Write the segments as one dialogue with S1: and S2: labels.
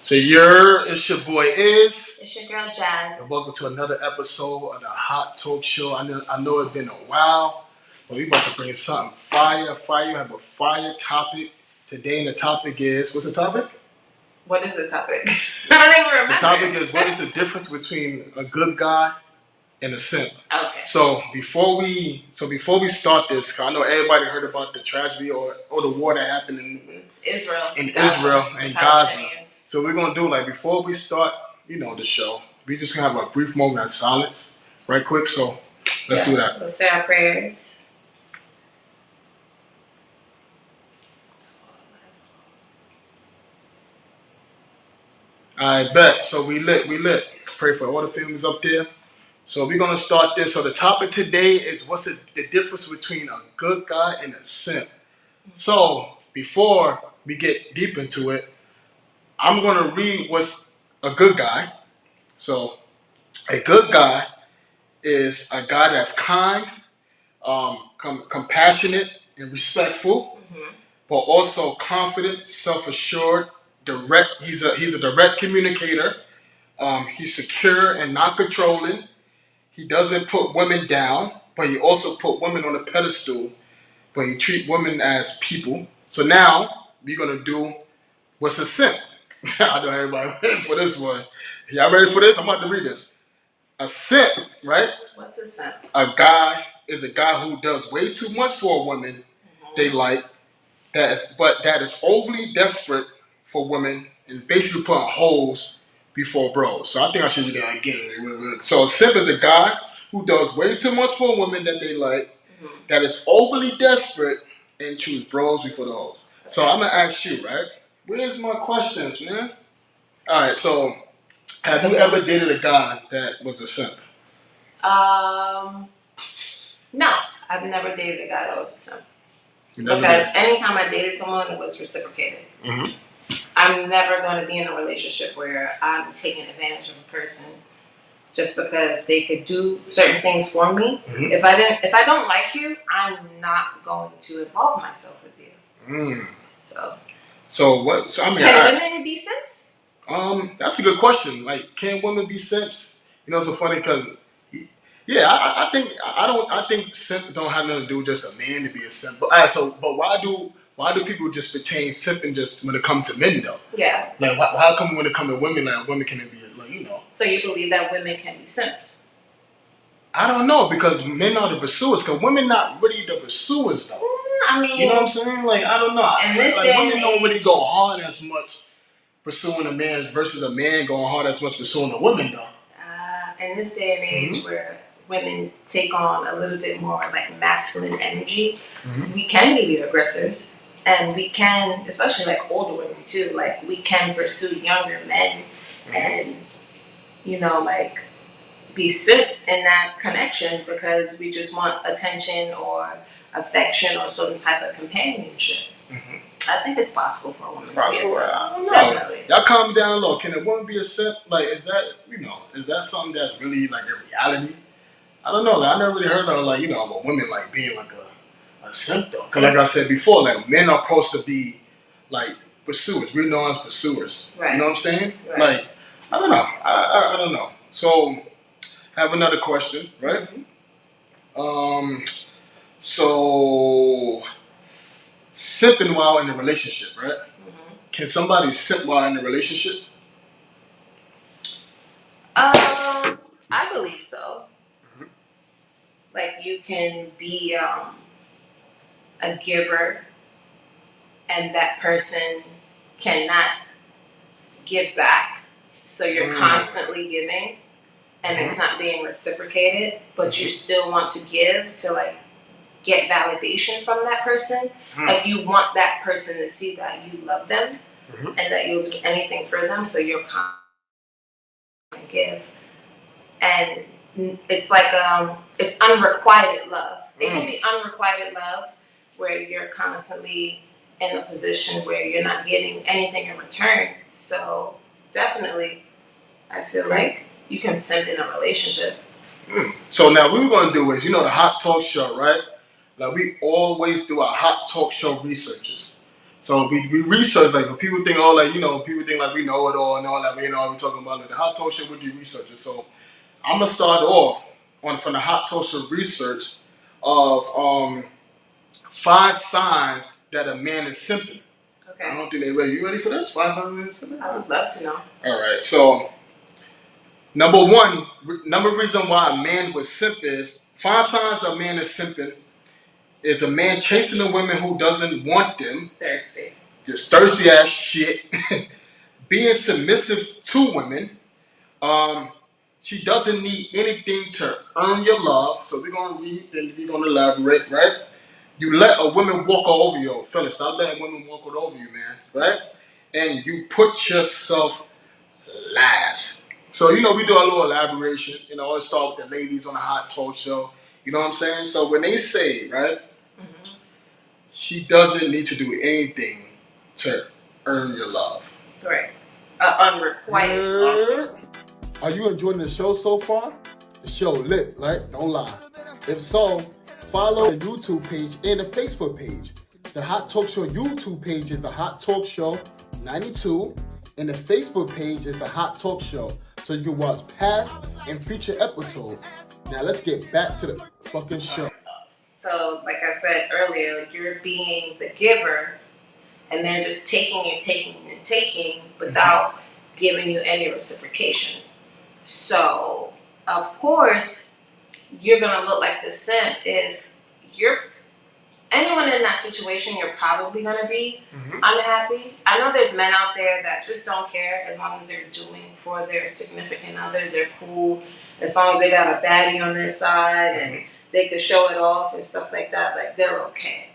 S1: So Yerr, it's your boy Is.
S2: It's your girl Jazz.
S1: And welcome to another episode of the Hot Talk Show. I know it's been a while, but we about to bring something fire. We have a fire topic today, and the topic is, what's the topic?
S2: What is the topic? I don't even remember.
S1: The topic is, what is the difference between a good guy and a simp?
S2: Okay.
S1: So before we start this, 'cause I know everybody heard about the tragedy or the war that happened in
S2: Israel
S1: and Gaza. So we're gonna do, like, before we start, the show, we just gonna have a brief moment of silence, right quick. So let's do that.
S2: Let's say our prayers.
S1: I bet. So we lit. Pray for all the families up there. So we're gonna start this. So the topic today is, what's the difference between a good guy and a simp? So before we get deep into it, I'm gonna read what's a good guy. So a good guy is a guy that's kind, compassionate, and respectful, but also confident, self-assured, direct. He's a direct communicator. He's secure and not controlling. He doesn't put women down, but he also put women on a pedestal. But he treats women as people. So now we're gonna do what's a simp. I know everybody ready for this one. Y'all ready for this? I'm about to read this. A simp, right?
S2: What's a simp?
S1: A guy is a guy who does way too much for a woman they like, that is overly desperate for women and basically putting holes before bros. So I think I should do that again. So a simp is a guy who does way too much for a woman that they like, that is overly desperate and choose bros before the hoes. Okay. So I'm gonna ask you, right? Where's my questions, man? All right. So, have you ever dated a guy that was a simp?
S2: No, I've never dated a guy that was a simp. Because anytime I dated someone, it was reciprocated. I'm never going to be in a relationship where I'm taking advantage of a person just because they could do certain things for me. If I don't like you, I'm not going to involve myself with you.
S1: So what? So I mean,
S2: can women be simps?
S1: That's a good question. Like, can women be simps? It's so funny because, yeah, I think simp don't have nothing to do with just a man to be a simp. But why do people just pertain simping just when it comes to men though?
S2: Yeah.
S1: Like, how come when it comes to women, like, women can be
S2: So you believe that women can be simps?
S1: I don't know, because men are the pursuers. Because women not really the pursuers though.
S2: I mean,
S1: you know what I'm saying? Like, I don't know.
S2: In this day
S1: women don't really go hard as much pursuing a man versus a man going hard as much pursuing a woman though.
S2: In this day and age where women take on a little bit more like masculine energy, we can be the aggressors, and we can, especially like older women too, like we can pursue younger men and like be simps in that connection because we just want attention or affection or some type of companionship. I think it's possible for a woman to be a simp.
S1: I don't know.
S2: Definitely.
S1: Y'all calm down low. Can a woman be a simp? Like, is that something that's really like a reality? I don't know. I never really heard of a women like being like a simp though. Because like I said before, like men are supposed to be like pursuers. We're known as pursuers.
S2: Right.
S1: You know what I'm saying?
S2: Right.
S1: Like, I don't know. I don't know. So, have another question, right? So simping while in a relationship, right? Can somebody simp while in a relationship?
S2: I believe so. Like, you can be a giver and that person cannot give back. So you're constantly giving and it's not being reciprocated, but you still want to give to like get validation from that person. Like, you want that person to see that you love them and that you'll do anything for them. So you're constantly give. And it's like it's unrequited love. It can be unrequited love where you're constantly in a position where you're not getting anything in return. So definitely, I feel like you can simp in a relationship.
S1: So now what we're gonna do is, the Hot Talk Show, right? Like, we always do our Hot Talk Show researches. So we research, like, when people think, oh, like, people think like we know it all and all that, we're talking about like, the Hot Talk Show, we do research. So I'm gonna start off from the Hot Talk Show research of 5 signs that a man is simping.
S2: Okay.
S1: I don't think they're ready. You ready for this? 5 signs a man is simping?
S2: I would love to know.
S1: All right. So number reason why a man would simp is 5 signs a man is simping is a man chasing a woman who doesn't want them.
S2: Thirsty.
S1: Just thirsty ass shit. Being submissive to women. She doesn't need anything to earn your love. So we're gonna read, then we're gonna elaborate, right? You let a woman walk all over you, fellas. Stop letting women walk all over you, man, right? And you put yourself last. So we do a little elaboration. Always start with the ladies on the Hot Talk Show. You know what I'm saying? So when they say, right, she doesn't need to do anything to earn your love.
S2: Right. Unrequited.
S1: Are you enjoying the show so far? The show lit, right? Don't lie. If so, follow the YouTube page and the Facebook page. The Hot Talk Show YouTube page is the Hot Talk Show 92, and the Facebook page is the Hot Talk Show, so you can watch past and future episodes. Now let's get back to the fucking show.
S2: So, like I said earlier, you're being the giver, and they're just taking and taking and taking without giving you any reciprocation. So, of course, you're gonna look like the simp. If you're anyone in that situation, you're probably gonna be unhappy. I know there's men out there that just don't care as long as they're doing for their significant other. They're cool as long as they got a baddie on their side and they can show it off and stuff like that. Like, they're okay.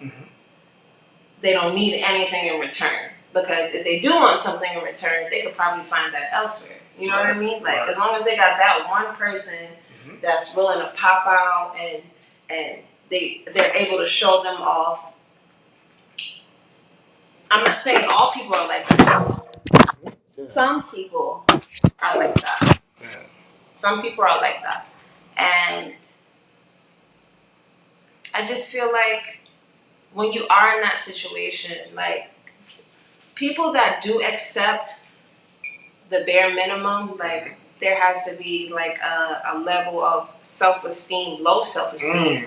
S2: They don't need anything in return, because if they do want something in return, they could probably find that elsewhere. You know what I mean? Like, as long as they got that one person that's willing to pop out and they're able to show them off. I'm not saying all people are like that. Some people are like that. Some people are like that. And I just feel like when you are in that situation, like, people that do accept the bare minimum, like, there has to be like a level of self-esteem, low self-esteem.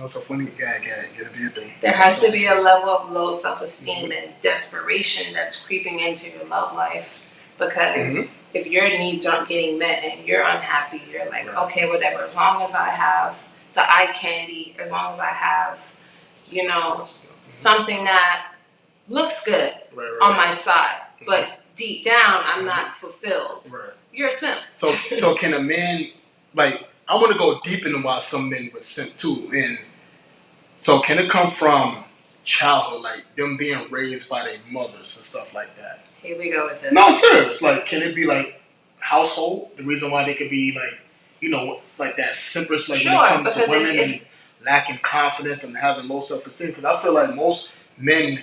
S1: So funny, get a thing.
S2: There has to be a level of low self-esteem and desperation that's creeping into your love life, because if your needs aren't getting met and you're unhappy, you're like, okay, whatever, as long as I have the eye candy, as long as I have, something that looks good on my side, but deep down I'm not fulfilled. You're a simp.
S1: So can a man, like, I want to go deep into why some men would simp too, and so can it come from childhood, like them being raised by their mothers and stuff like that?
S2: Here we go with this.
S1: No, serious. Like, can it be like household? The reason why they could be like, like that simpish, like, when it comes to women and lacking confidence and having low self-esteem. Because I feel like most men,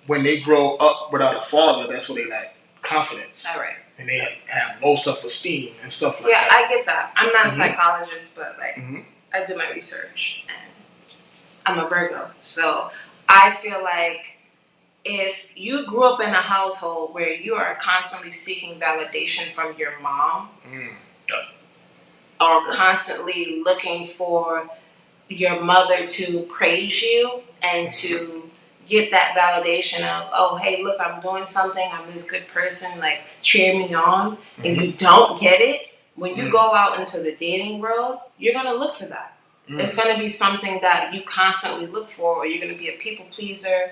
S1: when they grow up without a father, that's where they lack confidence.
S2: All right.
S1: And they have low self-esteem and stuff like that.
S2: Yeah, I get that. I'm not a psychologist, but like, I do my research, and I'm a Virgo. So I feel like if you grew up in a household where you are constantly seeking validation from your mom, or constantly looking for your mother to praise you and to get that validation of, oh, hey, look, I'm doing something, I'm this good person, like, cheer me on, and you don't get it, when you go out into the dating world, you're going to look for that. It's going to be something that you constantly look for, or you're going to be a people pleaser,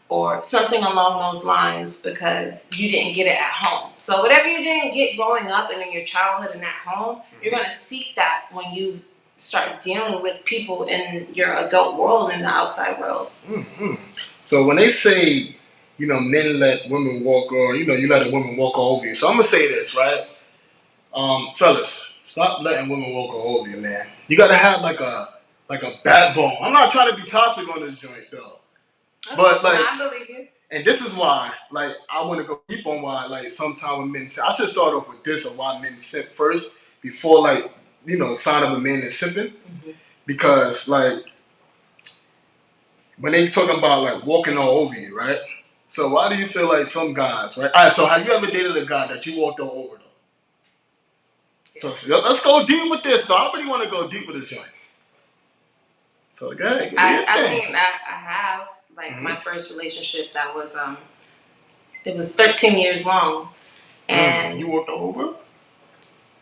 S2: or something along those lines, because you didn't get it at home. So whatever you didn't get growing up and in your childhood and at home, you're going to seek that when you start dealing with people in your adult world and the outside world.
S1: So when they say, men let women walk, or, you let a woman walk all over you. So I'm going to say this, right? Fellas, stop letting women walk all over you, man. You got to have like a backbone. I'm not trying to be toxic on this joint, though. But, like,
S2: I believe you.
S1: And this is why, like, I want to go deep on why, like, sometimes when men simp, I should start off with this, or why men simp first, before, like, sign of a man is simping. Because, like, when they talking about like walking all over you, right? So why do you feel like some guys, right? All right, so have you ever dated a guy that you walked all over though? So let's go deep with this. So I really want to go deep with this joint. So go ahead,
S2: I mean, I have like my first relationship that was it was 13 years long, and
S1: you walked all over.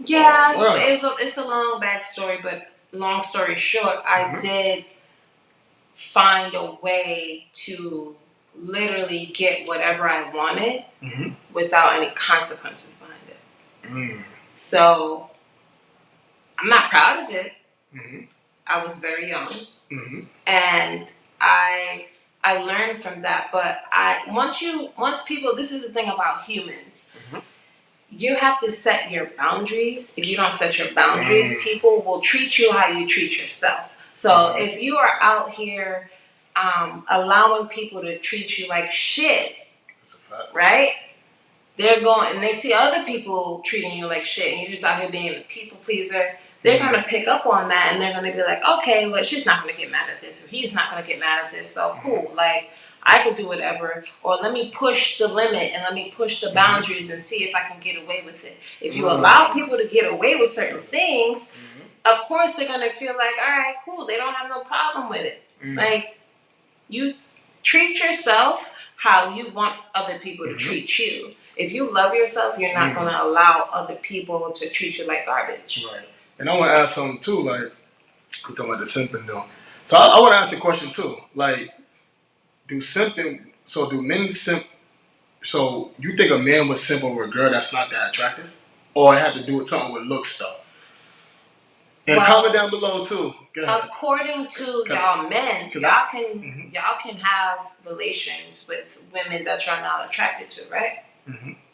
S2: Yeah, wow. It's a long backstory, but long story short, I did find a way to literally get whatever I wanted without any consequences behind it. So I'm not proud of it. I was very young, and I learned from that. But once people, this is the thing about humans. You have to set your boundaries. If you don't set your boundaries, people will treat you how you treat yourself. So if you are out here allowing people to treat you like shit, right? They're going and they see other people treating you like shit, and you're just out here being a people pleaser. They're gonna pick up on that, and they're gonna be like, okay, well, she's not gonna get mad at this, or he's not gonna get mad at this. So cool, like I could do whatever, or let me push the limit and let me push the boundaries and see if I can get away with it. If you allow people to get away with certain things, of course they're gonna feel like, all right, cool, they don't have no problem with it. Like you treat yourself how you want other people to treat you. If you love yourself, you're not gonna allow other people to treat you like garbage.
S1: Right. And I want to ask something too, like we're talking about the simping though. So I want to ask a question too, like. Do men simp? So you think a man would simp over a girl that's not that attractive, or it had to do with something with looks stuff? And comment down below too.
S2: According to y'all men, y'all can have relations with women that you're not attracted to, right?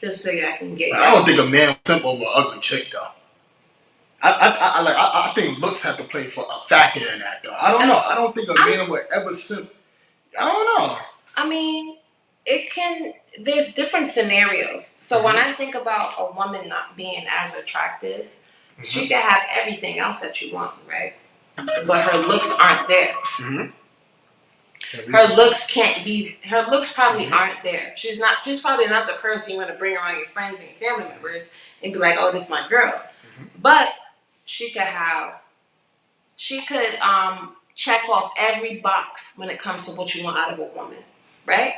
S2: Just so y'all can get.
S1: I don't think a man would simp over an ugly chick though. I think looks have to play for a factor in that though. I don't know. I don't think a man would ever simp. I don't know.
S2: I mean, there's different scenarios. So when I think about a woman not being as attractive, she can have everything else that you want, right? But her looks aren't there. Her looks probably aren't there. She's probably not the person you want to bring around your friends and your family members and be like, oh, this is my girl. But she could check off every box when it comes to what you want out of a woman, right?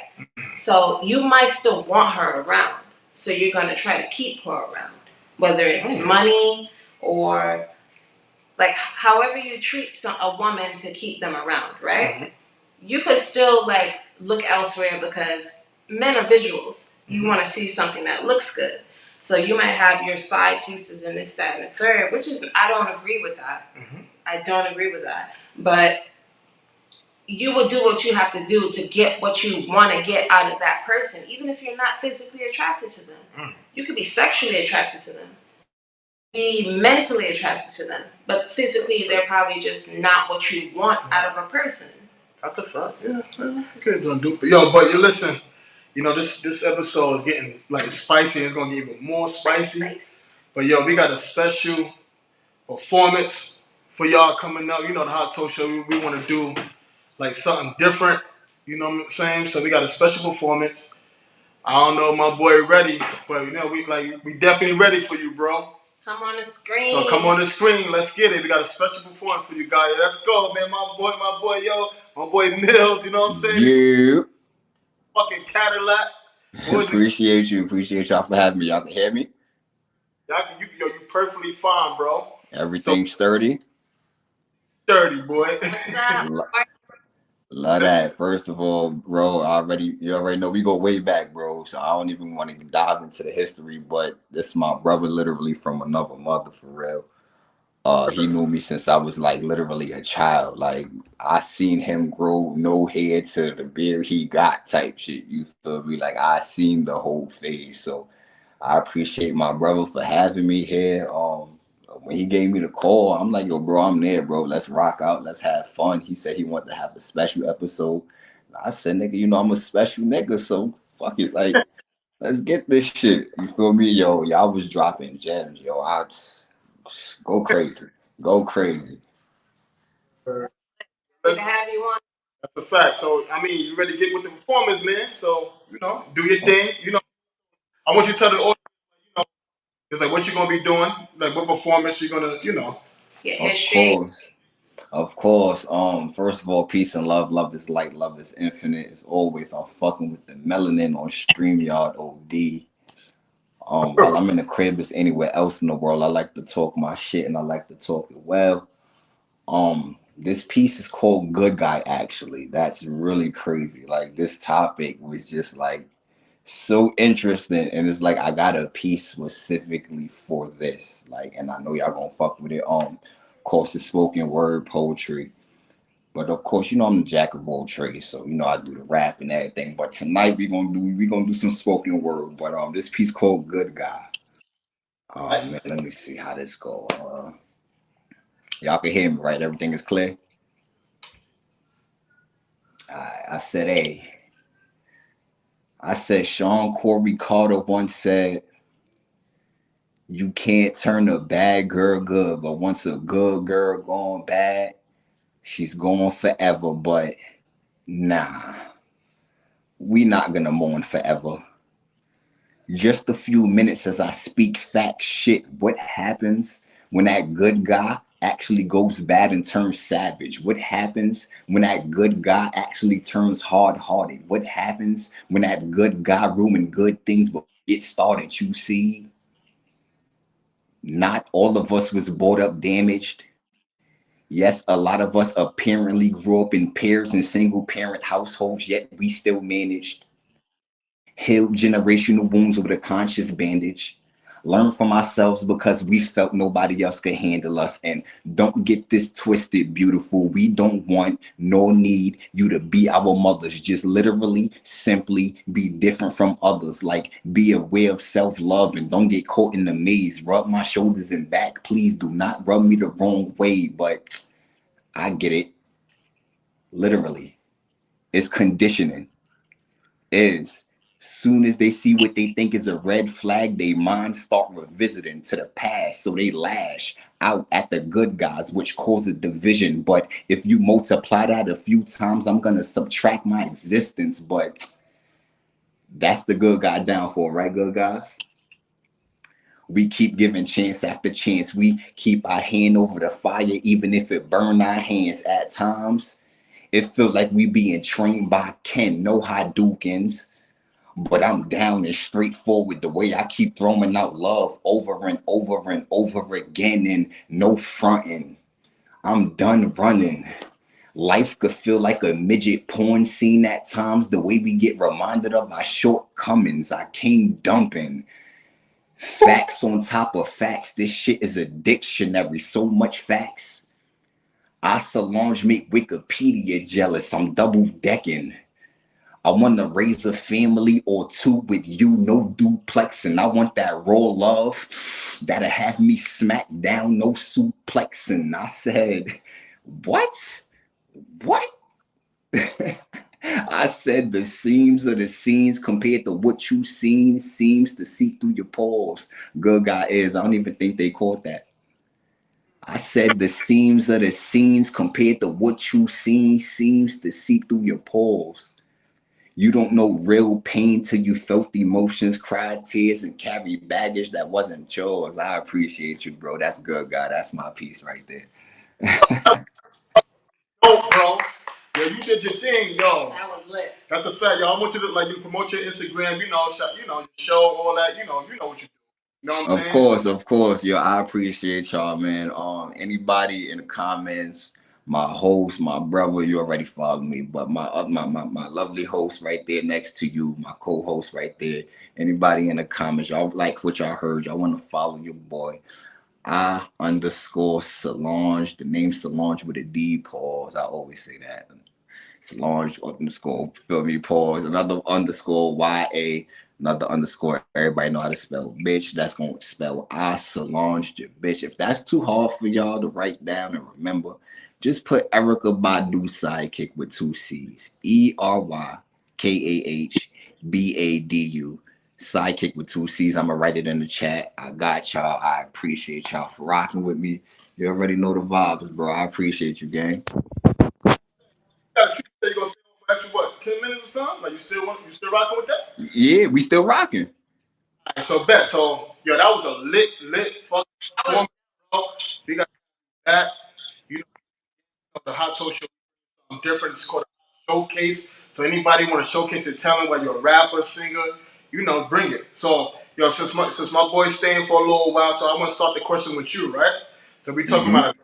S2: So you might still want her around. So you're going to try to keep her around, whether it's money or like however you treat a woman to keep them around, right? You could still like look elsewhere because men are visuals. You want to see something that looks good. So you might have your side pieces in this, that, and the third, which is, I don't agree with that. I don't agree with that. But you will do what you have to do to get what you want to get out of that person, even if you're not physically attracted to them. You could be sexually attracted to them, be mentally attracted to them, but physically they're probably just not what you want out of a person.
S1: That's a fact. Yeah. Okay, don't do. Yo, but you listen. You know this episode is getting like spicy. It's gonna get even more spicy. Nice. But yo, we got a special performance for y'all coming up. You know the Hottalk Show. We want to do like something different. You know what I'm saying? So we got a special performance. I don't know, my boy ready, but you know we definitely ready for you, bro.
S2: Come on the screen.
S1: So come on the screen. Let's get it. We got a special performance for you guys. Let's go, man. My boy, yo, my boy Mills. You know what I'm saying?
S3: Yeah.
S1: Fucking Cadillac.
S3: Appreciate y'all for having me. Y'all can hear me?
S1: You perfectly fine, bro.
S3: Everything sturdy?
S1: Sturdy, boy.
S2: What's up?
S3: Love that. First of all, bro, you already know we go way back, bro. So I don't even want to dive into the history, but this is my brother literally from another mother for real. He knew me since I was like literally a child. Like I seen him grow no hair to the beard he got type shit. You feel me? Like I seen the whole phase. So I appreciate my brother for having me here. When he gave me the call, I'm like, yo, bro, I'm there, bro. Let's rock out. Let's have fun. He said he wanted to have a special episode. I said, nigga, you know I'm a special nigga, so fuck it. Like, let's get this shit. You feel me? Yo, y'all was dropping gems. Yo, go crazy. Go crazy.
S2: Good to have you on.
S1: That's a fact. So I mean, you ready to get with the performance, man? So do your thing. I want you to tell the audience, it's like what you're gonna be doing, like what performance you're gonna,
S2: Your
S3: Of
S2: history.
S3: course. Of course. First of all, peace and love. Love is light. Love is infinite. As always, I'm fucking with the melanin on StreamYard OD. While I'm in the crib is anywhere else in the world, I like to talk my shit and I like to talk it well. This piece is called Good Guy, actually. That's really crazy. Like this topic was just like so interesting, and it's like I got a piece specifically for this. Like, and I know y'all gonna fuck with it. Of course it's spoken word poetry. But of course, I'm the jack of all trades, so I do the rap and everything. But tonight we gonna do some spoken word. But this piece called Good Guy. Man, let me see how this go. Y'all can hear me, right? Everything is clear. I said, hey. I said Sean Corey Carter once said, "You can't turn a bad girl good, but once a good girl gone bad, she's gone forever." But nah, we not gonna mourn forever. Just a few minutes as I speak fact shit. What happens when that good guy actually goes bad and turns savage? What happens when that good guy actually turns hard-hearted? What happens when that good guy ruin good things but get started? You see, not all of us was brought up damaged. Yes, a lot of us apparently grew up in pairs and single parent households, yet we still managed. Heal generational wounds with a conscious bandage. Learn from ourselves because we felt nobody else could handle us. And don't get this twisted, beautiful. We don't want nor need you to be our mothers. Just literally, simply be different from others. Like be aware of self-love and don't get caught in the maze. Rub my shoulders and back. Please do not rub me the wrong way. But I get it. Literally. It's conditioning. Is soon as they see what they think is a red flag, they minds start revisiting to the past, so they lash out at the good guys, which causes division. But if you multiply that a few times, I'm gonna subtract my existence. But that's the good guy downfall, right, good guys? We keep giving chance after chance. We keep our hand over the fire, even if it burn our hands at times. It feel like we being trained by Ken, no Hadoukens. But I'm down and straightforward the way I keep throwing out love over and over and over again, and no fronting. I'm done running. Life could feel like a midget porn scene at times, the way we get reminded of our shortcomings. I came dumping. Facts on top of facts. This shit is a dictionary. So much facts. I Solange make Wikipedia jealous. I'm double decking. I want to raise a family or two with you, no duplexing. I want that raw love that'll have me smack down, no suplexing. I said, what? What? I said the seams of the scenes compared to what you seen seems to seep through your pores. Good guy is. I don't even think they caught that. I said the seams of the scenes compared to what you seen seems to seep through your pores. You don't know real pain till you felt the emotions, cried tears, and carried baggage that wasn't yours. I appreciate you, bro. That's good, guy. That's my piece right there.
S1: Oh, bro. Yeah, you did your thing, yo.
S2: That was lit.
S1: That's a fact, yo. I want you to you promote your Instagram, show all that, you know what you do. You know what I'm saying?
S3: Of course, yo. I appreciate y'all, man. Anybody in the comments, my host, my brother, you already follow me, but my lovely host right there next to you, my co-host right there. Anybody in the comments, y'all like what y'all heard, y'all want to follow your boy. I_Solange, the name Solange with a D, pause. I always say that. Solange _ feel me, pause. Another underscore YA, another underscore. Everybody know how to spell bitch. That's gonna spell Solange, your bitch. If that's too hard for y'all to write down and remember, just put Erica Badu sidekick with 2 C's. ERYKAHBADU. Sidekick with 2 C's. I'm gonna write it in the chat. I got y'all. I appreciate y'all for rocking with me. You already know the vibes, bro. I appreciate you, gang.
S1: You gotta say you're gonna say 10 minutes or something? Like you still rocking with that?
S3: Yeah, we still rocking.
S1: Alright, so bet. So yo, that was a lit fucking performance, bro. We got that. You know the Hot Talk Show different. It's called a showcase. So anybody want to showcase their talent, whether you're a rapper, singer, bring it. So yo, since my boy's staying for a little while, so I'm gonna start the question with you, right? So we talking
S3: Mm-hmm.
S1: about.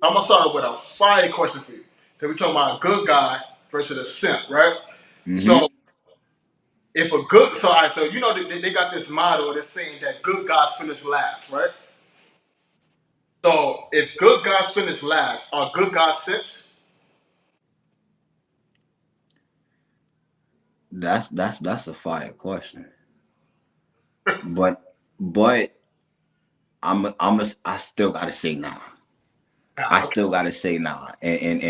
S1: I'm gonna start with a fire question for you. So we talking about a good guy versus a simp, right?
S3: Mm-hmm.
S1: So if a good, so I, so they got this motto. They're saying that good guys finish last, right? So if good guys finish last, are good guys simps?
S3: That's a fire question. But I still gotta say nah. I
S1: Okay.
S3: still gotta say nah. And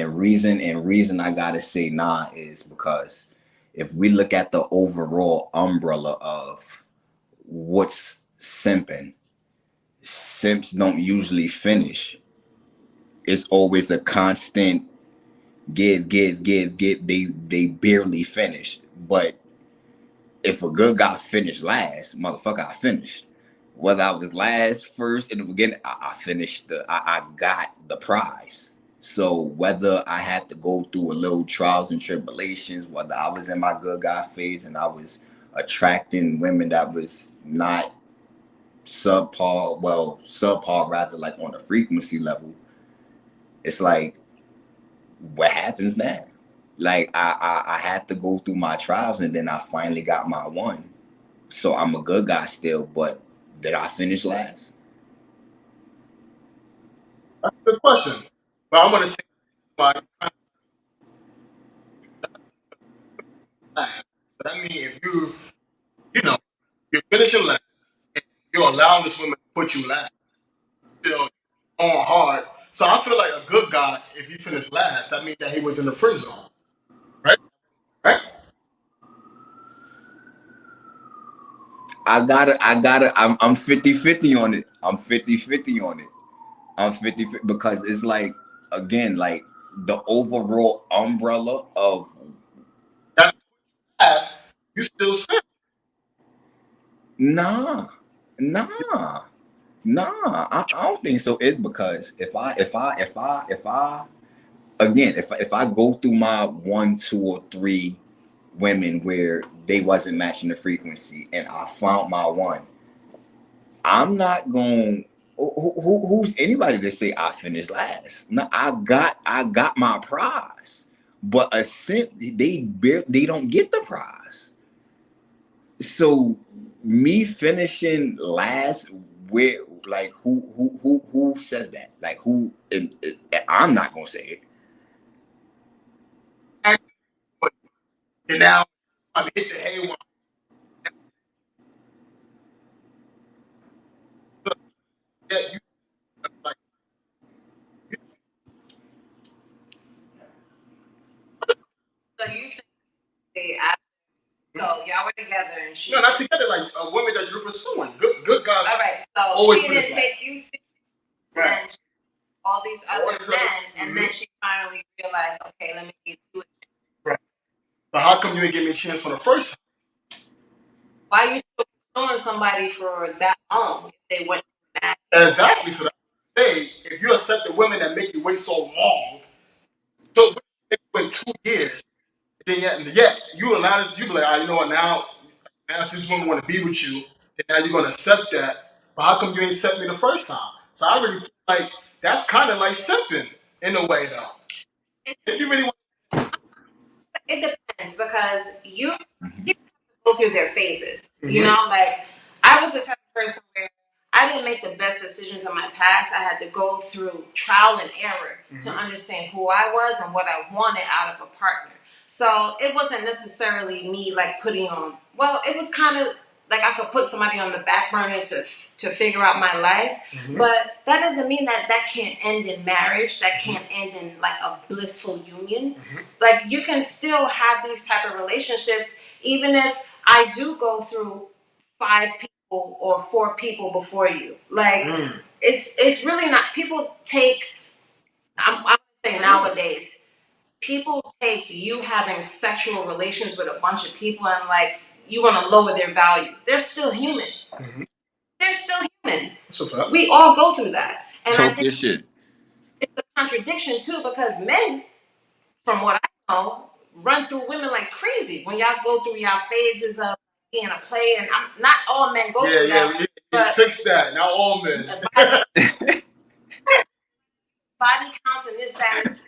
S3: reason I gotta say nah is because if we look at the overall umbrella of what's simping, simps don't usually finish. It's always a constant give, give, give, give. They barely finish. But if a good guy finished last, motherfucker, I finished. Whether I was last, first in the beginning, I finished I got the prize. So whether I had to go through a little trials and tribulations, whether I was in my good guy phase and I was attracting women that was not subpar rather, like on a frequency level, it's like, what happens now? Like I had to go through my trials and then I finally got my one. So I'm a good guy still, but did I finish last?
S1: That's a good question. But I'm gonna say my last. That means if you're finishing last, and you're allowing this woman to put you last, still on hard. So I feel like a good guy, if he finished last, that means that he was in the friend zone, right? Right?
S3: I'm 50-50 on it. I'm 50-50 on it. I'm 50 because it's like, again, like the overall umbrella of
S1: That's last. You still sin.
S3: nah, nah, nah. I don't think so. It's because if I again, if I go through my 1, 2, or 3 women where they wasn't matching the frequency and I found my one, I'm not going. Who's anybody to say I finished last? No, I got my prize. But a simp, they don't get the prize. So me finishing last, where, like, who says that? Like, who? I'm not gonna say
S1: And now I'm hit the hay one. So, yeah, you like
S2: So you say after, so y'all were together and she.
S1: no, not together. Like a woman that you're pursuing. Good guys.
S2: All right, so
S1: always
S2: she
S1: finish
S2: didn't
S1: last.
S2: take you seriously,
S1: Right.
S2: and all these
S1: All
S2: other
S1: these
S2: men,
S1: other-
S2: and then she finally realized, okay, let me give you it.
S1: Right. But how come you didn't give me a chance for the first time?
S2: Why are you still pursuing somebody for that long if they wouldn't match?
S1: Exactly. So that's what I say, if you accept the women that make you wait so long, so if you wait 2 years, then yet you allow this, you be like, you know what, now this woman want to be with you, and now you're gonna accept that. But how come you ain't accept me the first time? So I really feel like that's kind of like simping in a way, though. If you really want,
S2: It depends because
S3: it.
S2: people go through their phases. You
S1: Mhm.
S2: know, like I was the type of person where I didn't make the best decisions in my past. I had to go through trial and error to understand who I was and what I wanted out of a partner. So it wasn't necessarily me like putting on. Well, it was kind of like I could put somebody on the back burner to figure out my life. But that doesn't mean that that can't end in marriage. That can't end in like a blissful union. Like you can still have these type of relationships even if I do go through 5 people or 4 people before you. Like it's really not. People take. I'm saying nowadays people take you having sexual relations with a bunch of people and like you want to lower their value. They're still human.
S1: Mm-hmm.
S2: They're still human.
S1: So
S2: we all go through that, and I
S3: Talk
S2: think
S3: your shit.
S2: it's a contradiction too, because men, from what I know, run through women like crazy. When y'all go through y'all phases of being a player, and I'm not all men go through that.
S1: Yeah,
S2: but
S1: fix that. Not all men.
S2: Body counts and this, that, and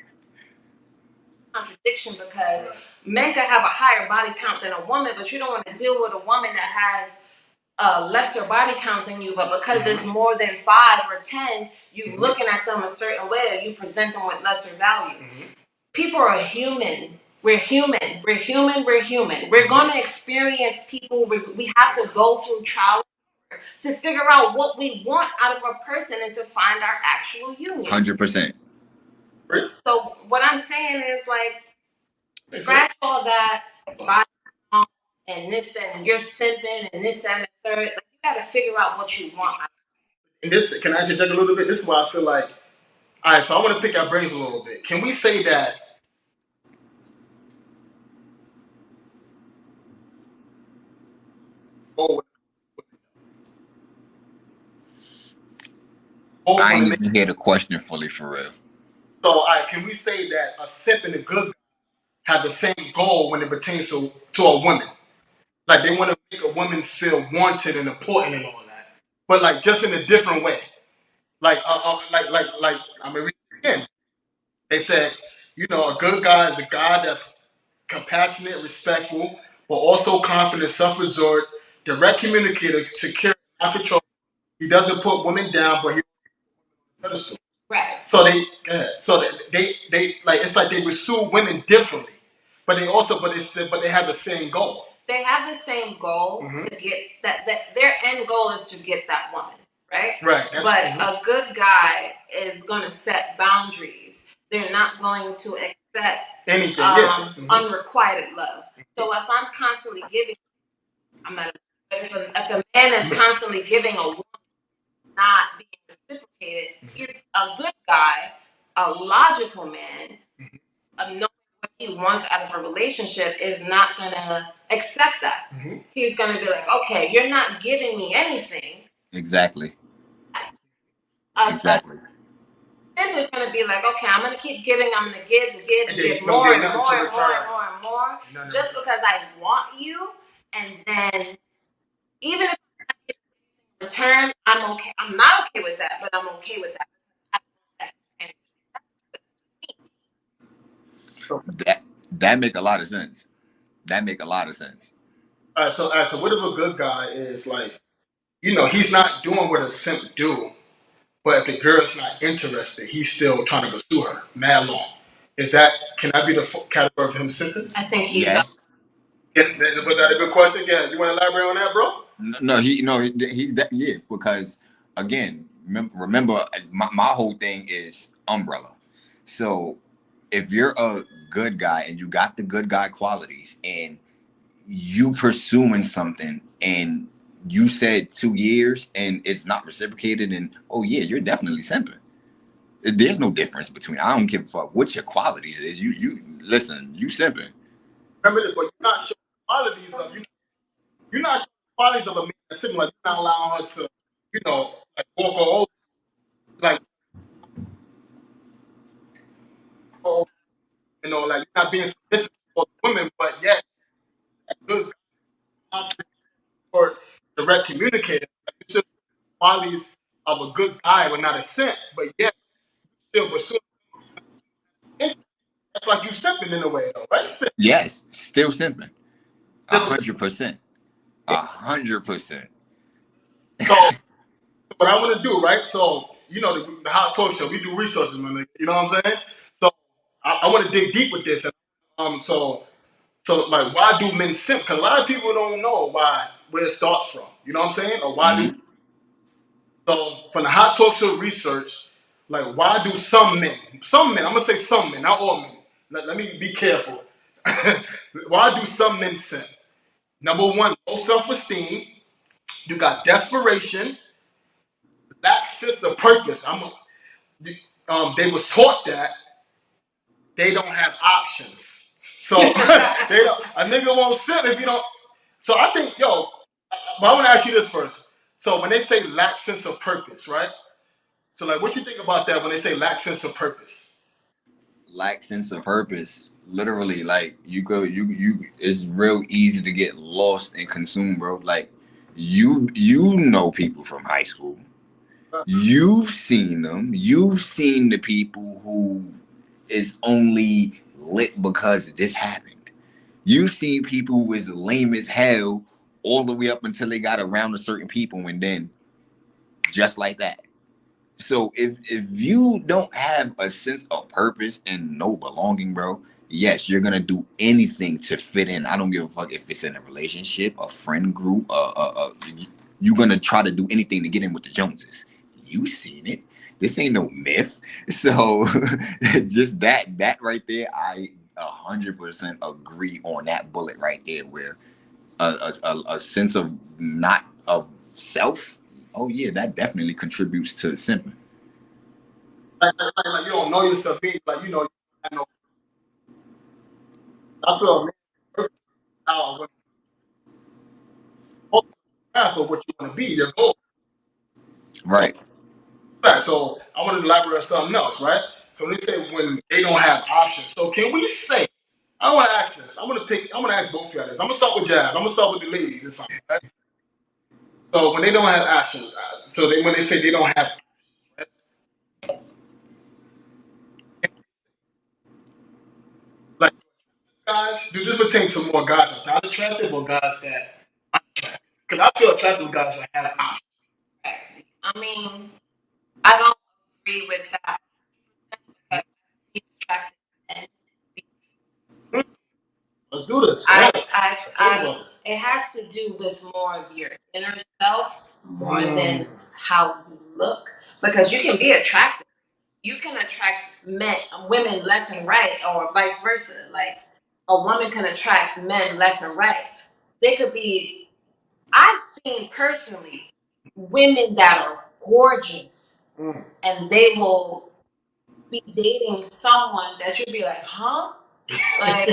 S2: contradiction, because men could have a higher body count than a woman, but you don't want to deal with a woman that has a lesser body count than you, but because it's more than 5 or 10, you looking at them a certain way, you present them with lesser value. People are human. We're human. We're human. We're human. We're going to experience people. We have to go through trial to figure out what we want out of a person and to find our actual union.
S3: 100%.
S2: So what I'm saying is, like, scratch all that body count and this and you're simping and this and the third. Like, you got to figure out what you want.
S1: And this, can I interject a little bit? This is why I feel like, all right, so I want to pick our brains a little bit. Can we say that
S3: I ain't even hear the question fully for real.
S1: So, all right, can we say that a simp and a good guy have the same goal when it pertains to a woman? Like, they want to make a woman feel wanted and important and all that, but like just in a different way. Like, I'm gonna read it again. They said, a good guy is a guy that's compassionate, respectful, but also confident, self-absorbed, direct communicator, secure, not control. He doesn't put women down, but he pedestal.
S2: Right.
S1: So they like, it's like they pursue women differently, but they have the same goal.
S2: They have the same goal to get that their end goal is to get that woman, right?
S1: Right.
S2: But a good guy is going to set boundaries. They're not going to accept
S1: anything,
S2: unrequited love. So if I'm constantly giving, I'm not. But if a man is constantly giving a woman not being reciprocated, he's a good guy, a logical man, knowing what he wants out of a relationship, is not going to accept that. He's going to be like, okay, you're not giving me anything.
S3: Exactly.
S2: Exactly. Simp is going to be like, okay, I'm going to keep giving, I'm going to give more and more and more and more and more, just because I want you. And then even if in return, I'm okay. I'm not okay with that, but I'm okay with that.
S3: That make a lot of sense. That make a lot of sense.
S1: All right, so what if a good guy is like, he's not doing what a simp do, but if the girl's not interested, he's still trying to pursue her mad long. Can that be the category of him simping?
S2: I think he's
S3: yes.
S1: Was that a good question? Yeah, you want to elaborate on that, bro?
S3: He's that, yeah, because again, remember my whole thing is umbrella. So if you're a good guy and you got the good guy qualities and you pursuing something and you said 2 years and it's not reciprocated, and oh yeah, you're definitely simping. There's no difference between, I don't give a fuck what your qualities is. You listen, you simping.
S1: Remember this, but you're not showing qualities of you're not showing qualities of a man that's simping. Like, you're not allowing her to, like, walk all over, like, like, you're not being submissive for women, but yet a good or direct communicator. Like, you should qualities of a good guy, but not a simp, but yet still pursuing. That's like you simping in a way, though, right?
S3: Yes, still simping. 100%. 100%.
S1: So what I want to do, right? So, the Hot Talk Show, we do research, man. You know what I'm saying? So I want to dig deep with this. So like, why do men simp? Because a lot of people don't know where it starts from. You know what I'm saying? Or why do? So from the Hot Talk Show research, like, why do some men, I'm gonna say some men, not all men. Let me be careful. Why do some men simp? Number one, low self-esteem. You got desperation, lack sense of purpose. They was taught that they don't have options. So they don't. A nigga won't simp if you don't. So I think, but I want to ask you this first. So when they say lack sense of purpose, right? So like, what you think about that when they say lack sense of purpose?
S3: Lack sense of purpose. Literally, like you it's real easy to get lost and consumed, bro. Like you know people from high school. You've seen them. You've seen the people who is only lit because this happened. You've seen people who is lame as hell all the way up until they got around to certain people, and then just like that. So if you don't have a sense of purpose and no belonging, bro, yes, you're gonna do anything to fit in. I don't give a fuck if it's in a relationship, a friend group, you're gonna try to do anything to get in with the Joneses. You seen it. This ain't no myth. So just that right there, I 100% agree on that bullet right there. Where a sense of not of self. Oh yeah, that definitely contributes to simping.
S1: Like you don't know yourself, being like you know. I feel a man purpose now when path of what you want to be, your goal. So,
S3: Right.
S1: right, so I want to elaborate on something else, right? So when they say when they don't have options, so can we say? I want to ask this. I'm gonna ask both of you this. I'm gonna start with Jab. I'm gonna start with the ladies this time, right? So when they don't have options, so when they say they don't have, right? Like guys, do this pertain to more guys that's not attractive or guys that? Because I feel attractive guys that have options.
S2: I mean, I don't agree with that because I've seen attractive men.
S1: Let's do this.
S2: It has to do with more of your inner self more than how you look. Because you can be attractive. You can attract women left and right, or vice versa. Like a woman can attract men left and right. They could be. I've seen personally women that are gorgeous, and they will be dating someone that you'll be like, huh? Like,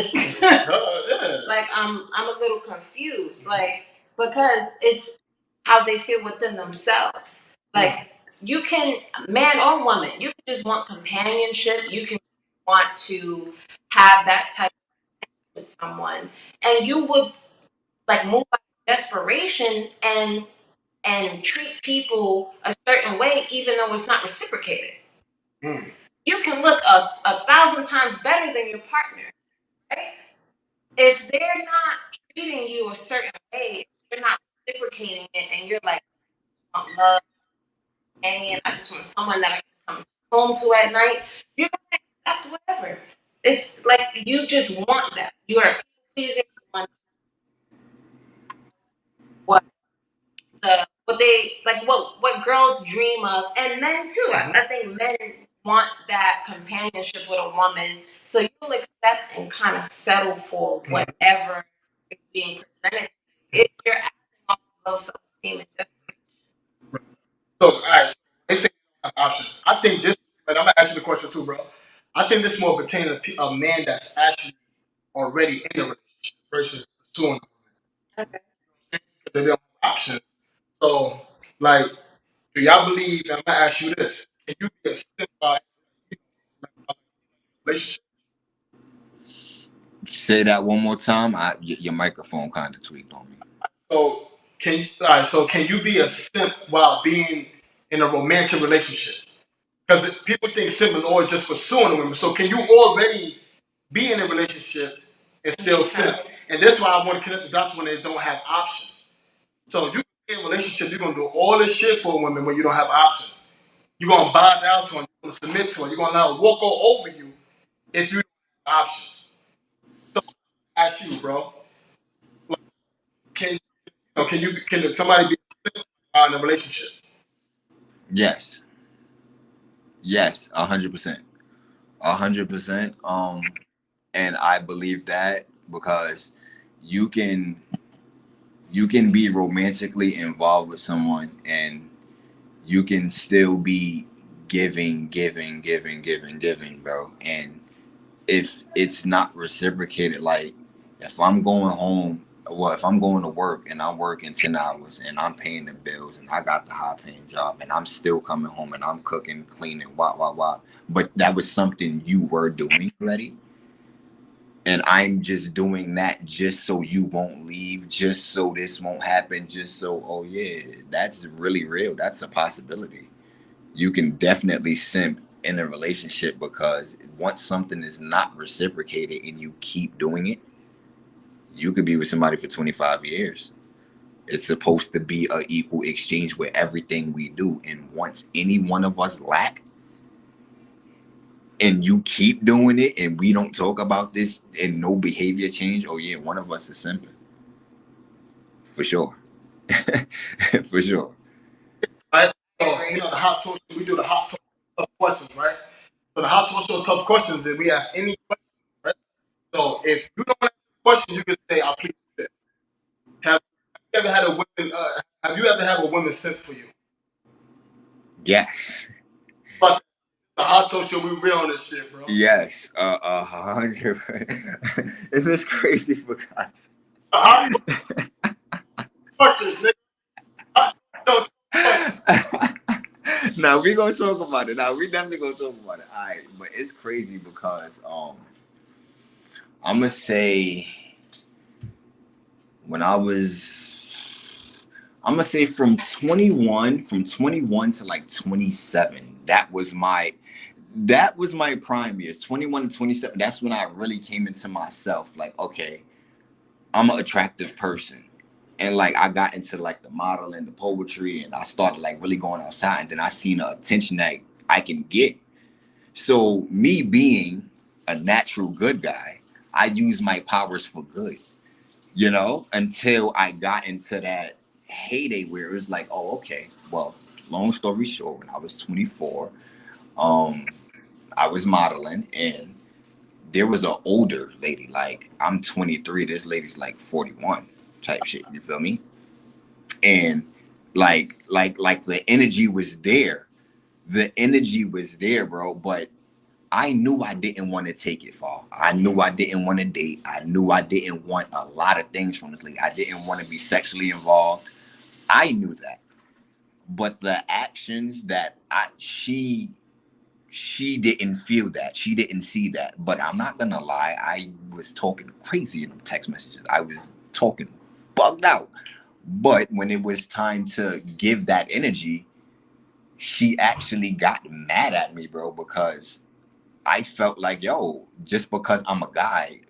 S2: like I'm a little confused, like because it's how they feel within themselves. Like you can, man or woman, you can just want companionship. You can want to have that type with someone, and you would like move out of desperation and treat people a certain way, even though it's not reciprocated. You can look a thousand times better than your partner, right? If they're not treating you a certain way, they're not reciprocating it, and you're like, I want love, and I just want someone that I can come home to at night, you're gonna accept whatever. It's like you just want that. You are a people pleaser. You want what what they like, what girls dream of, and men too. I think men want that companionship with a woman, so you'll accept and kind of settle for whatever is being presented to you if you're acting off low self-esteem and desperation.
S1: So, all right, so they say options. I think this, and I'm gonna ask you the question too, bro. I think this more pertaining to a man that's actually already in a relationship versus pursuing
S2: Okay.
S1: because they don't have options. So, like, do y'all believe? I'm gonna ask you this: can you be a simple relationship?
S3: Say that one more time. Your microphone kind of tweaked on me.
S1: So, all right, so can you be a simp while being in a romantic relationship? Because people think simp is always just pursuing a woman. So, can you already be in a relationship and still simp? And that's why I want to connect the dots when they don't have options. So, you in a relationship, you're gonna do all this shit for women when you don't have options. You're gonna bow down to her, you're gonna submit to her, you're gonna allow her to walk all over you if you don't have options. So, I ask you, bro, like, can somebody be in a relationship?
S3: Yes. Yes. 100%. 100%. And I believe that because you can you can be romantically involved with someone and you can still be giving, bro. And if it's not reciprocated, like if I'm going home, well, if I'm going to work and I'm working 10 hours and I'm paying the bills and I got the high paying job and I'm still coming home and I'm cooking, cleaning, wah. But that was something you were doing already. And I'm just doing that just so you won't leave, just so this won't happen, just so, oh yeah, that's really real. That's a possibility. You can definitely simp in a relationship because once something is not reciprocated and you keep doing it, you could be with somebody for 25 years. It's supposed to be a equal exchange with everything we do. And once any one of us lack and you keep doing it and we don't talk about this and no behavior change, oh yeah, one of us is simping. For sure. For sure.
S1: Right? So, you know, the hot talk, we do the hot talk tough questions, right? So the hot talk show tough questions that we ask any question, right? So if you don't answer the question, you can say, "I plead the fifth." Have you ever had a woman? Have you ever had a woman sent for you?
S3: Yes.
S1: But the hot talk show, we real on this shit, bro.
S3: Yes. 100. Is this crazy because
S1: The hot talk questions, nigga. Hot talk questions.
S3: now we gonna talk about it. Now we definitely gonna talk about it. All right, but it's crazy because I'm gonna say when I was, I'm gonna say from 21 to like 27. That was my prime years. 21 to 27. That's when I really came into myself. Like, okay, I'm an attractive person. And like I got into like the modeling, the poetry, and I started like really going outside. And then I seen the attention that I can get. So me being a natural good guy, I use my powers for good, until I got into that heyday where it was like, oh, okay, well, long story short, when I was 24, um, I was modeling and there was an older lady, like I'm 23, this lady's like 41 type shit, you feel me? And like the energy was there. The energy was there, bro, but I knew I didn't want to take it far. I knew I didn't want to date. I knew I didn't want a lot of things from this lady. I didn't want to be sexually involved. I knew that. But the actions that she didn't feel that. She didn't see that. But I'm not gonna lie, I was talking crazy in them text messages. I was talking bugged out. But when it was time to give that energy, she actually got mad at me, bro, because I felt like, yo, just because I'm a guy,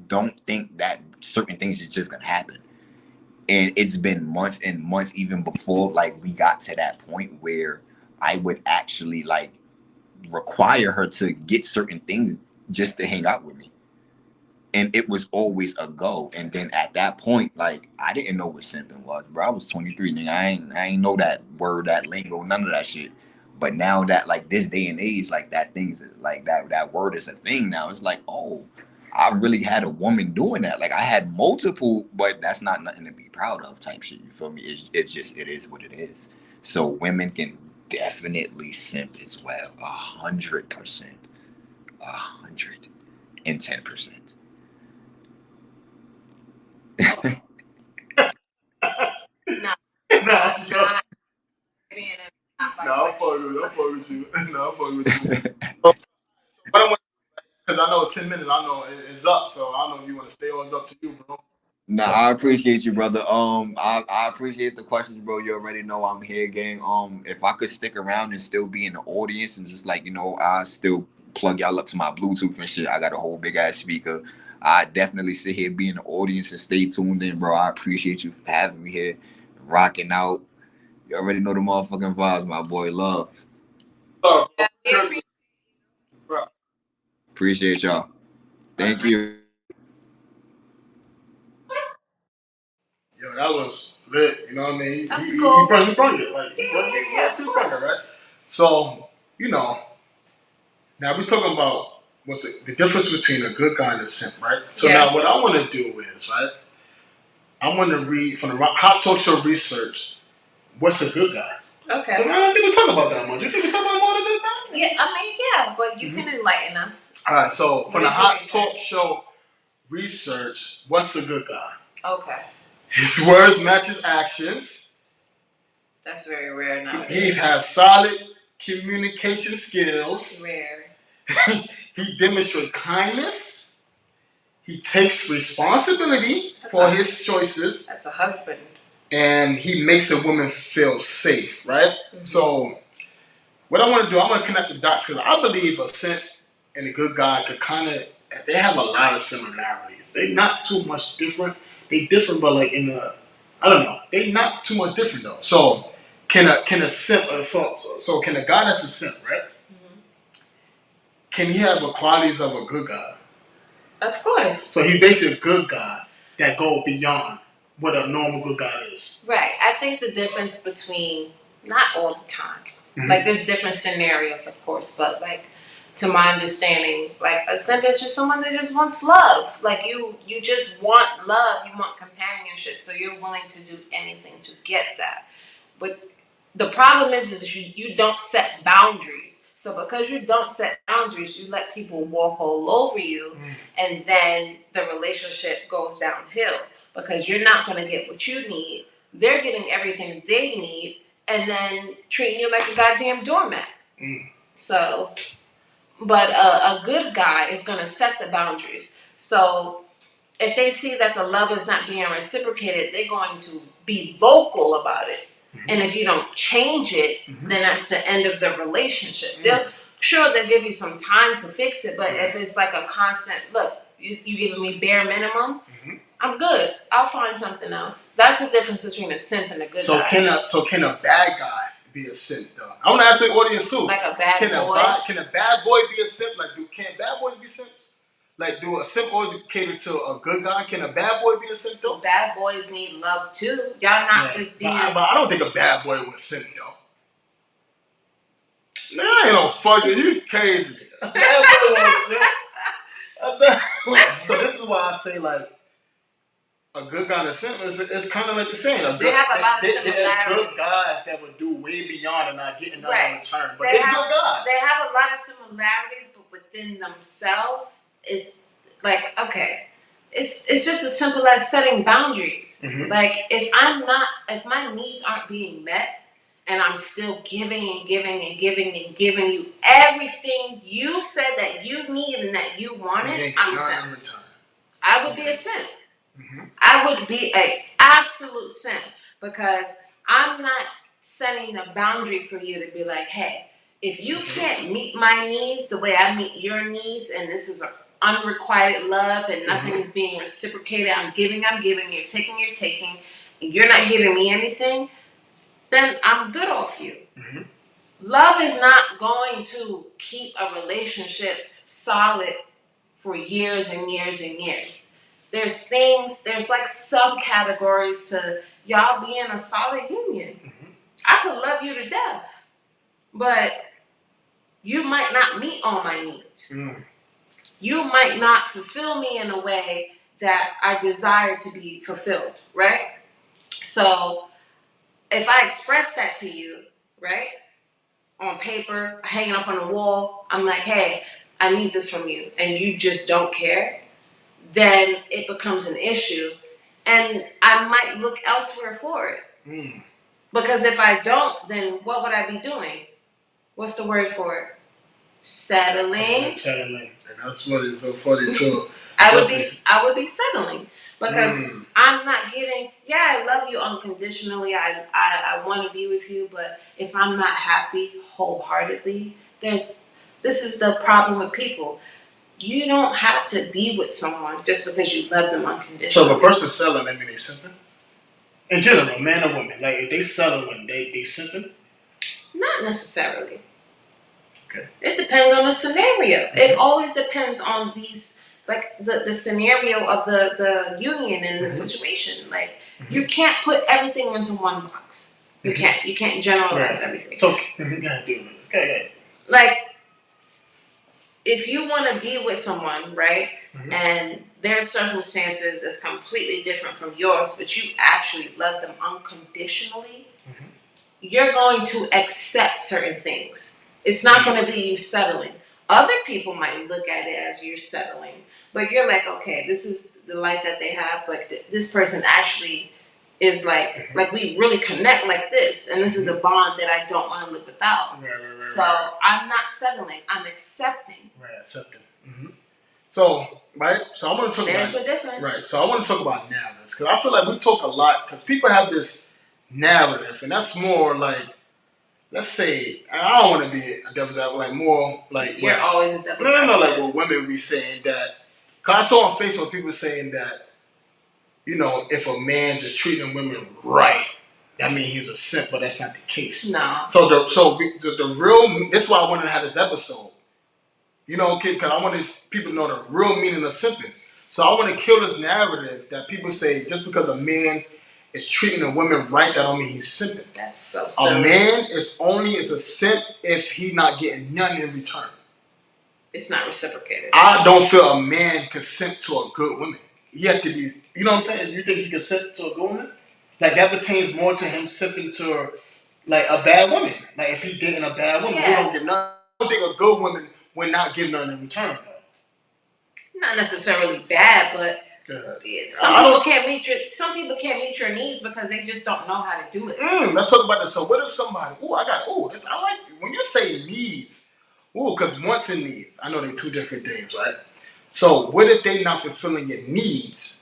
S3: don't think that certain things is just gonna happen. And it's been months and months even before like we got to that point where I would actually like require her to get certain things just to hang out with me. And it was always a go. And then at that point, like I didn't know what simping was, bro. I was 23, nigga. I ain't know that word, that lingo, none of that shit. But now that like this day and age, like that thing's like that word is a thing now. It's like, oh, I really had a woman doing that. Like I had multiple, but that's not nothing to be proud of type shit. You feel me? It is what it is. So women can definitely simp as well. 100%. 110%.
S2: No,
S1: Nah, I'm joking.
S2: not being not
S1: No, I'm
S2: bisexual.
S1: fucking with you. I'm fucking with you. No, I'm fucking with you. So, what I want, because I know 10 minutes, I know it's up, so I don't know if you want to stay or it's up to you, bro.
S3: Nah, I appreciate you, brother. I appreciate the questions, bro. You already know I'm here, gang. If I could stick around and still be in the audience and just like I still plug y'all up to my Bluetooth and shit. I got a whole big ass speaker. I definitely sit here, be in the audience, and stay tuned in, bro. I appreciate you for having me here, rocking out. You already know the motherfucking vibes, my boy. Love.
S1: Bro.
S3: Appreciate y'all. Thank you.
S1: Yo, that was lit. You know what I mean?
S2: That's
S1: He
S2: cool.
S1: brought it. Like, he brought it, right? So, now we're talking about the difference between a good guy and a simp, right? So
S2: Yeah.
S1: now what I want to do is, right, I want to read from the Hot Talk Show research, what's a good guy?
S2: Okay.
S1: So I don't think we talk about that much. You think we talk about more than that?
S2: Yeah, I mean, yeah, but you can enlighten us.
S1: All right. So
S2: What
S1: for the
S2: did you
S1: Hot
S2: research?
S1: Talk Show research, what's a good guy?
S2: Okay.
S1: His words match his actions.
S2: That's very rare now.
S1: He has solid communication skills.
S2: Rare.
S1: He demonstrates kindness. He takes responsibility for his choices.
S2: That's a husband.
S1: And he makes a woman feel safe, right? Mm-hmm. So what I want to do, I'm going to connect the dots because I believe a simp and a good guy could kind of, they have a lot of similarities. They're not too much different. They different, but like in the, I don't know. They not too much different though. So can a simp, so can a guy that's a simp, right? Mm-hmm. Can he have the qualities of a good guy?
S2: Of course.
S1: So he's basically a good guy that go beyond what a normal good guy is.
S2: Right. I think the difference between, not all the time, mm-hmm. like there's different scenarios, of course, but like to my understanding, like a simp is just someone that just wants love. Like you just want love, you want companionship, so you're willing to do anything to get that. But the problem is you don't set boundaries. So because you don't set boundaries, you let people walk all over you, and then the relationship goes downhill because you're not going to get what you need. They're getting everything they need, and then treating you like a goddamn doormat. So, but a good guy is going to set the boundaries. So if they see that the love is not being reciprocated, they're going to be vocal about it. And if you don't change it, then that's the end of the relationship. They'll give you some time to fix it, but if it's like a constant, look, you giving me bare minimum, I'm good. I'll find something else. That's the difference between a simp and a good guy.
S1: Can a bad guy be a simp though? I want to ask the audience too.
S2: Like a bad boy?
S1: Can a bad boy be a simp? Like, can bad boys be simps? Like, do a simp always cater to a good guy? Can a bad boy be a simp though?
S2: Bad boys need love too. Y'all not just being.
S1: But I don't think a bad boy would simp though. Man, I ain't no fucking. You crazy. A bad boy would simp. So this is why I say like a good guy and a simp is kind of like the same.
S2: They have a lot of similarities.
S1: There's good guys that would do way beyond and not getting nothing in return. But they're good guys.
S2: They have a lot of similarities, but within themselves. It's like, okay, it's just as simple as setting boundaries. Like if my needs aren't being met and I'm still giving and giving and giving and giving you everything you said that you need and that you wanted, I'm a simp. I would be a simp. I would be an absolute simp because I'm not setting a boundary for you to be like, hey, if you can't meet my needs the way I meet your needs, and this is a unrequited love and nothing is being reciprocated, I'm giving, you're taking, and you're not giving me anything, then I'm good off you. Love is not going to keep a relationship solid for years and years and years. There's like subcategories to y'all being a solid union. I could love you to death, but you might not meet all my needs. You might not fulfill me in a way that I desire to be fulfilled, right? So if I express that to you, right, on paper, hanging up on the wall, I'm like, hey, I need this from you, and you just don't care, then it becomes an issue, and I might look elsewhere for it. Because if I don't, then what would I be doing? What's the word for it? Settling.
S1: And that's what is so funny too.
S2: I would be settling because I'm not getting. Yeah, I love you unconditionally. I want to be with you, but if I'm not happy wholeheartedly, this is the problem with people. You don't have to be with someone just because you love them unconditionally.
S1: So if a person's selling, that means they simping? In general, man or woman, like if they selling, they simping?
S2: Not necessarily.
S1: Okay.
S2: It depends on the scenario. It always depends on these, like the scenario of the union and the situation. Like you can't put everything into one box. You can't generalize everything.
S1: So you gotta do it. Okay.
S2: Like if you want to be with someone, right, and their circumstances is completely different from yours, but you actually love them unconditionally, you're going to accept certain things. It's not going to be you settling. Other people might look at it as you're settling, but you're like, okay, this is the life that they have, but this person actually is like we really connect like this, and this is a bond that I don't want to live without. So I'm not settling. I'm accepting.
S1: Right, accepting. So, right. So I want to talk
S2: There's
S1: about
S2: a difference.
S1: Right. So I want to talk about narratives because I feel like we talk a lot because people have this narrative, and that's more like, let's say, and I don't want to be a devil's advocate, like more like
S2: you're always a devil's advocate.
S1: No, like what women be saying that. Cause I saw on Facebook people saying that, you know, if a man just treating women right, that means he's a simp, but that's not the case.
S2: No.
S1: So the real. That's why I wanted to have this episode. You know, because I want people to know the real meaning of simping. So I want to kill this narrative that people say just because a man is treating a woman right, that don't mean he's simping.
S2: That's so silly.
S1: A man is a simp if he not getting none in return.
S2: It's not reciprocated.
S1: I don't feel a man can simp to a good woman. He has to be, you know what I'm saying? You think he can simp to a good woman? Like that pertains more to him simping to like a bad woman. Like if he's dating a bad woman, who don't get nothing. I don't think a good woman would not give nothing in return.
S2: Not necessarily bad, but some people can't meet your needs because they just don't know how to do it.
S1: Let's talk about this. So what if somebody? I like when you say needs. Because wants and needs, I know they're two different things, right? So what if they not fulfilling your needs,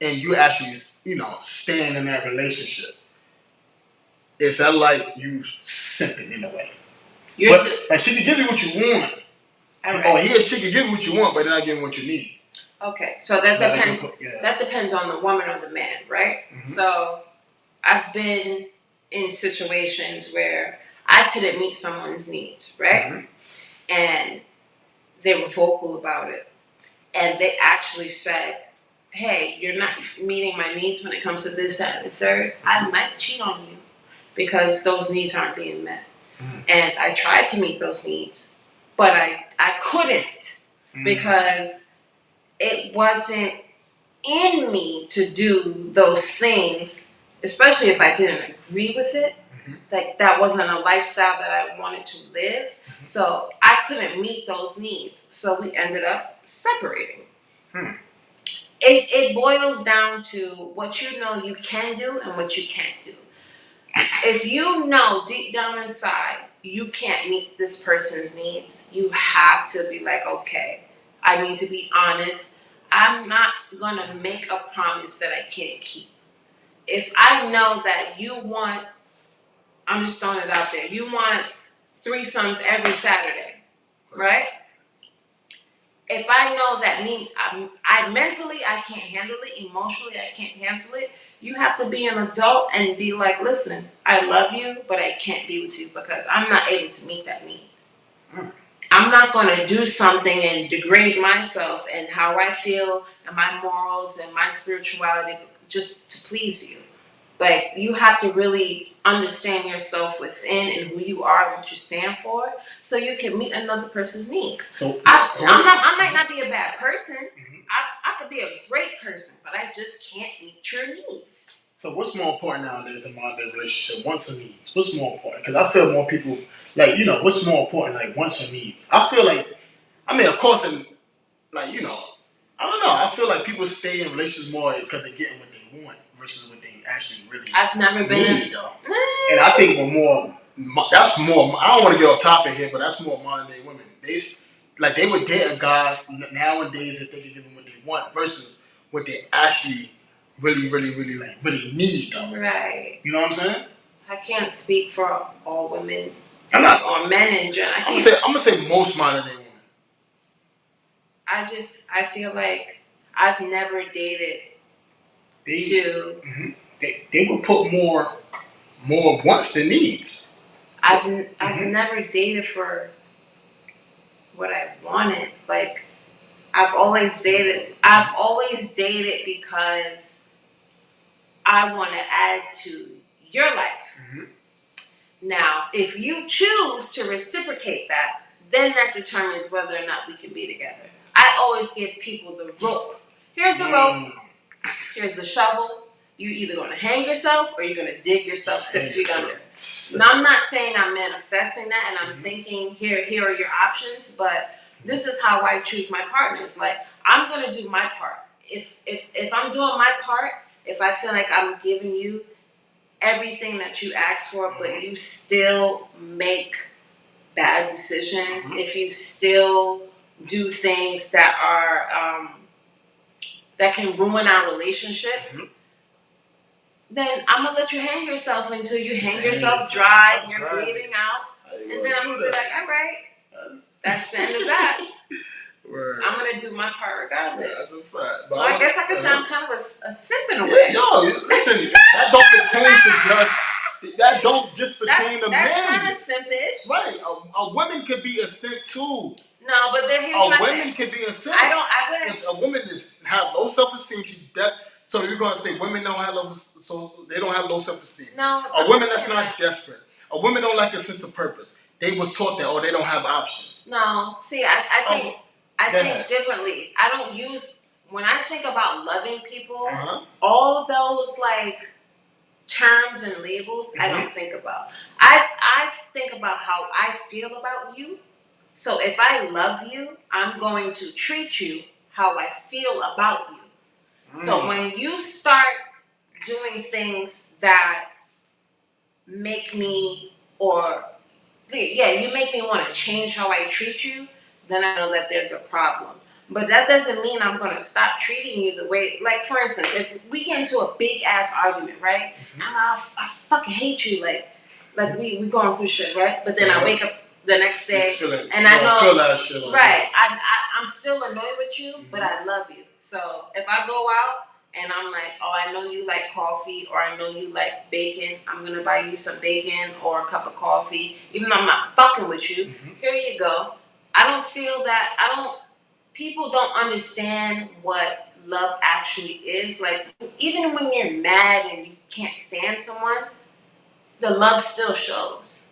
S1: and you actually, you know, staying in that relationship? Is that like you simping in a way? Like she can give you what you want. Right. Or he or she can give you what you want, but they're not giving what you need.
S2: Okay, so that depends. That depends on the woman or the man, right? So I've been in situations where I couldn't meet someone's needs, right? And they were vocal about it. And they actually said, hey, you're not meeting my needs when it comes to this, that, and the third. I might cheat on you because those needs aren't being met. And I tried to meet those needs, but I couldn't because it wasn't in me to do those things, especially if I didn't agree with it. Like that wasn't a lifestyle that I wanted to live. So I couldn't meet those needs. So we ended up separating. It boils down to what you know you can do and what you can't do. If you know deep down inside you can't meet this person's needs, you have to be like, okay, I need to be honest. I'm not going to make a promise that I can't keep. If I know that you want, I'm just throwing it out there, you want threesomes every Saturday, right? If I know that I mentally I can't handle it, emotionally I can't handle it, you have to be an adult and be like, listen, I love you, but I can't be with you because I'm not able to meet that need. I'm not going to do something and degrade myself and how I feel and my morals and my spirituality just to please you. Like, you have to really understand yourself within and who you are and what you stand for so you can meet another person's needs. So I might not be a bad person. I could be a great person, but I just can't meet your needs.
S1: So what's more important nowadays in modern relationship, wants or needs? What's more important? Because I feel more people, like, you know, what's more important, like wants or needs? I feel like, I mean, of course, and like, you know, I don't know. I feel like people stay in relationships more because they're getting what they want versus what they actually really
S2: I've never been
S1: need, though. And I think that's more, I don't want to get off topic here, but that's more modern day women. They would date a guy nowadays if they can give them what they want versus what they actually really need, though.
S2: Right.
S1: You know what I'm saying?
S2: I can't speak for all women.
S1: I'm not.
S2: Or men in general.
S1: I'm gonna say most modern day women.
S2: I feel like I've never dated
S1: They would put more wants than needs.
S2: I've never dated for what I wanted. Like, I've always dated because I want to add to your life. Now, if you choose to reciprocate that, then that determines whether or not we can be together. I always give people the rope. Here's the rope. Here's the shovel. you're either going to hang yourself or you're going to dig yourself 6 feet under. Now, I'm not saying I'm manifesting that and I'm thinking here are your options, but this is how I choose my partners. Like, I'm going to do my part. If I'm doing my part, if I feel like I'm giving you everything that you asked for, but you still make bad decisions, if you still do things that are that can ruin our relationship, then I'm gonna let you hang yourself until you hang yourself dry and you're bleeding out, and then I'm gonna be like, all right, that's the end of that.
S1: Word.
S2: I'm gonna do my part regardless.
S1: Yeah, that's a fact.
S2: So I guess I could sound kind of a simp in a way.
S1: Yo, listen, that don't pertain to just. That don't just pertain to men.
S2: That's kind of simpish.
S1: Right. A woman could be a simp too.
S2: No, but then here's my
S1: woman
S2: thing.
S1: could be a simp.
S2: I wouldn't.
S1: If a woman have low self-esteem, so you're gonna say women don't have so they don't have low self-esteem.
S2: No.
S1: A woman that's not desperate. A woman don't like a sense of purpose. They was taught that, or they don't have options.
S2: No. See, I think differently. I don't use, when I think about loving people, all those like terms and labels, I don't think about. I think about how I feel about you. So if I love you, I'm going to treat you how I feel about you. So when you start doing things that make me, you make me want to change how I treat you, then I know that there's a problem. But that doesn't mean I'm going to stop treating you the way, like for instance, if we get into a big ass argument, right? I fucking hate you, like we going through shit, right? But then I wake up the next day and I know, right, I'm still annoyed with you, but I love you. So if I go out and I'm like, oh, I know you like coffee, or I know you like bacon, I'm going to buy you some bacon or a cup of coffee, even though I'm not fucking with you, here you go. I don't feel that, people don't understand what love actually is. Like, even when you're mad and you can't stand someone, the love still shows.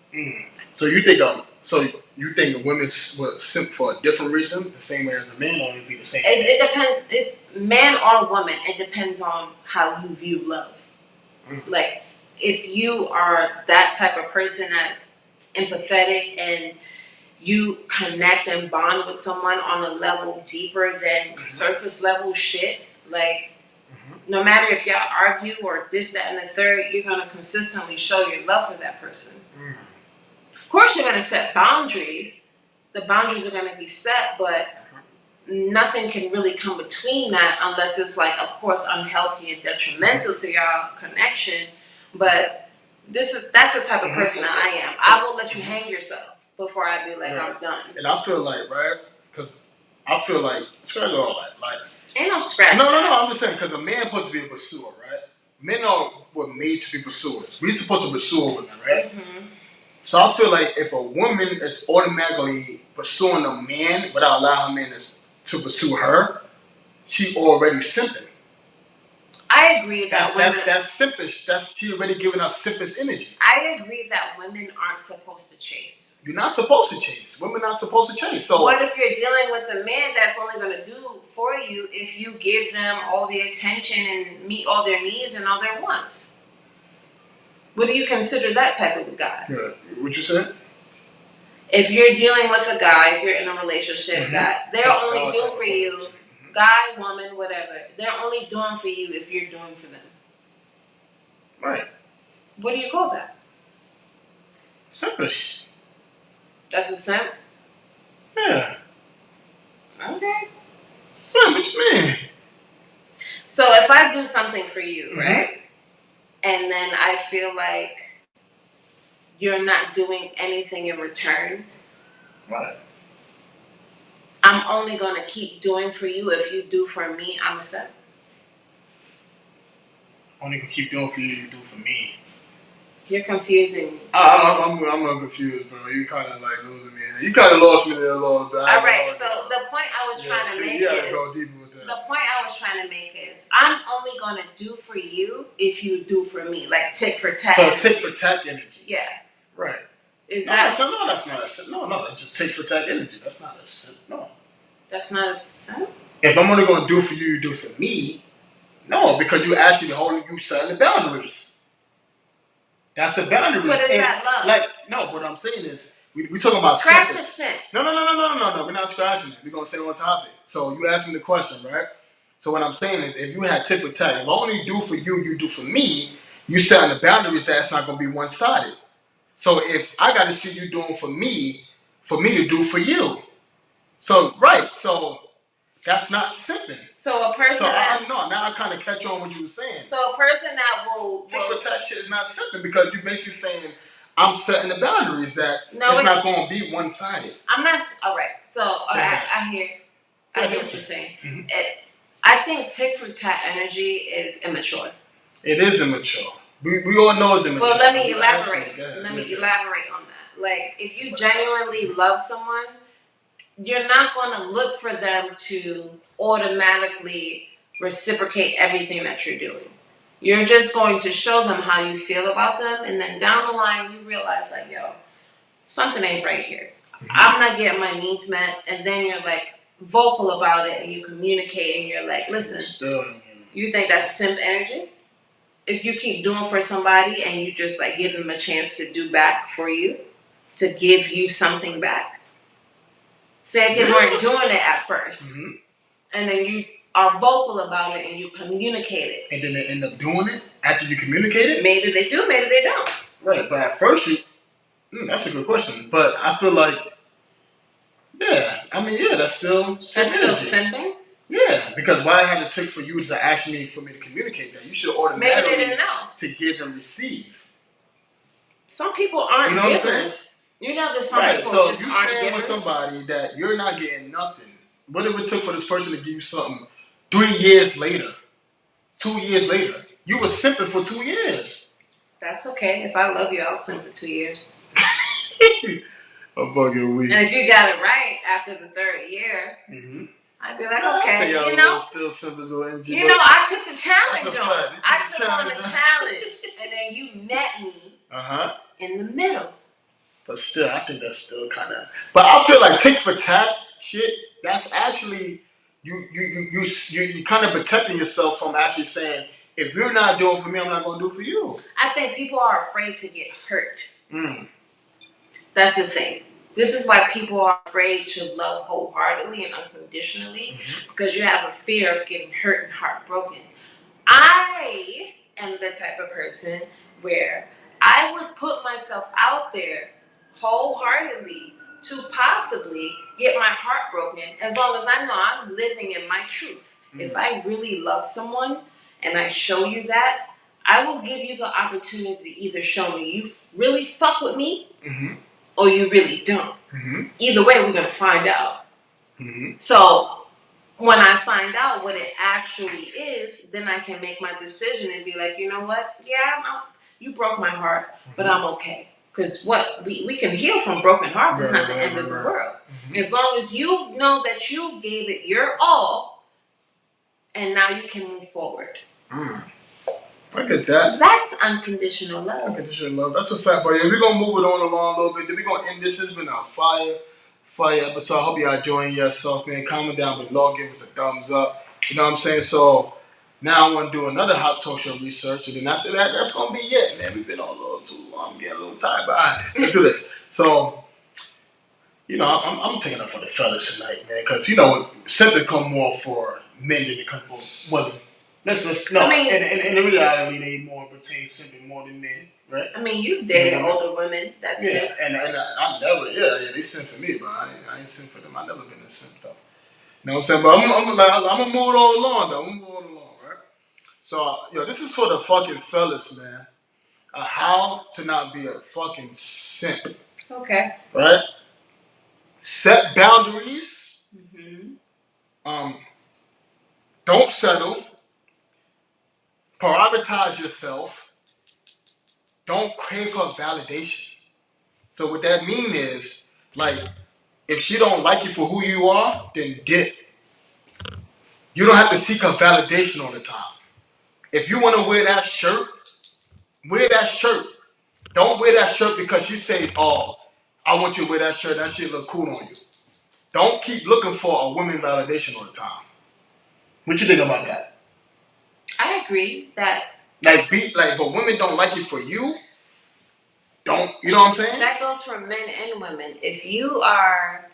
S1: So you think a woman would simp for a different reason, the same way as a man, or it'd be the same?
S2: It depends. Man or woman, it depends on how you view love. Like, if you are that type of person that's empathetic and you connect and bond with someone on a level deeper than surface level shit, like, no matter if y'all argue or this, that, and the third, you're going to consistently show your love for that person. Of course, you're going to set boundaries. The boundaries are going to be set, but nothing can really come between that unless it's, like, of course, unhealthy and detrimental to y'all connection. But that's the type of person that I am. I will let you hang yourself before I be like, I'm done.
S1: And I feel like, right, because I feel like, scratch all that. Like,
S2: ain't no scratch.
S1: No, I'm just saying, because a man supposed to be a pursuer, right? Men were made to be pursuers. We're supposed to pursue women, right? So I feel like if a woman is automatically pursuing a man without allowing a man to pursue her, she already simping.
S2: I agree that
S1: that's simpish. She already giving us simpish energy.
S2: I agree that women aren't supposed to chase.
S1: You're not supposed to chase. Women not supposed to chase. So
S2: what if you're dealing with a man that's only going to do for you if you give them all the attention and meet all their needs and all their wants? Would you consider that type of a guy?
S1: What you said?
S2: If you're dealing with a guy, if you're in a relationship that they're only doing for you, guy, woman, whatever, they're only doing for you if you're doing for them.
S1: Right.
S2: What do you call that?
S1: Simpish.
S2: That's a simp?
S1: Yeah.
S2: Okay.
S1: Simpish, man.
S2: So if I do something for you, right? And then I feel like you're not doing anything in return.
S1: Right.
S2: I'm only going to keep doing for you if you do for me. I'm a simp.
S1: Only can keep doing for you, you do for me.
S2: You're confusing me.
S1: I'm confused, bro. You kind of like losing me. You kind of lost me there a little bit.
S2: All right. So the point I was trying to make the point I was trying to make is I'm only going to do for you if you do for me, like tick for tack.
S1: So tick for tack energy.
S2: Yeah.
S1: Right.
S2: Is
S1: that's not a simp. No, that's just tick for tack energy. That's not a simp. No.
S2: That's not a simp?
S1: If I'm only going to do for you, you do for me, No, because you actually you setting the boundaries. That's the boundaries.
S2: But is that love?
S1: Like, no, what I'm saying is, we talking about
S2: scratch the simp.
S1: No. We're not scratching it. We're gonna stay on topic. So you asked me the question, right? So what I'm saying is, if you had tit for tat, if I only do for you, you do for me, you setting the boundaries that's not gonna be one sided. So if I got to see you doing for me to do for you. So so that's not simping.
S2: So a person
S1: now I kind of catch on what you were saying.
S2: So a person that will
S1: tit for tat shit is not simping because you're basically saying I'm setting the boundaries that it's not going to be one sided.
S2: I'm not. All right. So I hear what you're saying.
S1: Mm-hmm.
S2: I think tit for tat energy is immature.
S1: It is immature. We all know it's immature.
S2: Well, let me elaborate. Elaborate on that. Like, if you genuinely love someone, you're not going to look for them to automatically reciprocate everything that you're doing. You're just going to show them how you feel about them, and then down the line, you realize, like, yo, something ain't right here. Mm-hmm. I'm not getting my needs met, and then you're, like, vocal about it, and you communicate, and you're like, listen, you think that's simp energy? If you keep doing for somebody and you just like give them a chance to do back for you, to give you something back. Say if they weren't doing it at first, mm-hmm. and then you are vocal about it and you communicate it.
S1: And then they end up doing it after you communicate it?
S2: Maybe they do, maybe they don't.
S1: Right, but at first that's a good question. But I feel like, that's still
S2: simping?
S1: Yeah, because why I had to take for you to actually for me to communicate that? You should automatically
S2: maybe they didn't know
S1: to give and receive.
S2: Some people aren't givers. You know that some people just aren't givers. So you saying with somebody that you're not getting nothing. What if it took for this person to give you something 3 years later, 2 years later? You were simping for 2 years. That's okay. If I love you, I'll simp for 2 years.
S1: I'm fucking weak.
S2: And if you got it right after the 3rd year, mm-hmm. I'd be like, okay, you know,
S1: still simple as
S2: you know, I took the challenge on. I took on the challenge, and then you met me in the middle.
S1: But still, I think that's still kind of. But I feel like tit for tat shit. That's actually you kind of protecting yourself from actually saying, if you're not doing for me, I'm not going to do for you.
S2: I think people are afraid to get hurt. Mm. That's the thing. This is why people are afraid to love wholeheartedly and unconditionally, mm-hmm. because you have a fear of getting hurt and heartbroken. I am the type of person where I would put myself out there wholeheartedly to possibly get my heart broken, as long as I know I'm living in my truth. Mm-hmm. If I really love someone and I show you that, I will give you the opportunity to either show me you really fuck with me, mm-hmm. or you really don't. Mm-hmm. Either way, we're going to find out. Mm-hmm. So when I find out what it actually is, then I can make my decision and be like, you know what? Yeah, you broke my heart, mm-hmm. but I'm okay. Because we can heal from broken hearts. It's not the end of the world. Mm-hmm. As long as you know that you gave it your all, and now you can move forward.
S1: Mm. I get that.
S2: That's unconditional love.
S1: Unconditional love. That's a fact, but yeah, we're going to move it on along a little bit. Then we're going to end this. This has been a fire episode. I hope y'all enjoying yourself, man. Comment down below. Give us a thumbs up. You know what I'm saying? So now I want to do another Hot Talk Show research. And then after that, that's going to be it, man. We've been on a little too long. I'm getting a little tired, but all right, let's do this. So, you know, I'm taking up for the fellas tonight, man. Because, you know, simply come more for men than it come for women. No. I mean, in the reality, they more pertain simply more than men, right?
S2: I mean, you've dated older women. That's it.
S1: And I never, they simp for me, but I ain't simp for them. I never been a simp though. You know what I'm saying? But I'm gonna move it all along though. I'm gonna move it along, right? So, this is for the fucking fellas, man. How to not be a fucking simp.
S2: Okay.
S1: Right? Set boundaries. Mm-hmm. Don't settle. Prioritize yourself. Don't crave her validation. So what that means is, like, if she don't like you for who you are, then dip. You don't have to seek her validation all the time. If you want to wear that shirt, wear that shirt. Don't wear that shirt because she say, oh, I want you to wear that shirt. That shit look cool on you. Don't keep looking for a woman validation all the time. What you think about that?
S2: agree that.
S1: Like if a woman don't like you for you, don't, you know what I'm saying?
S2: That goes for men and women. If you are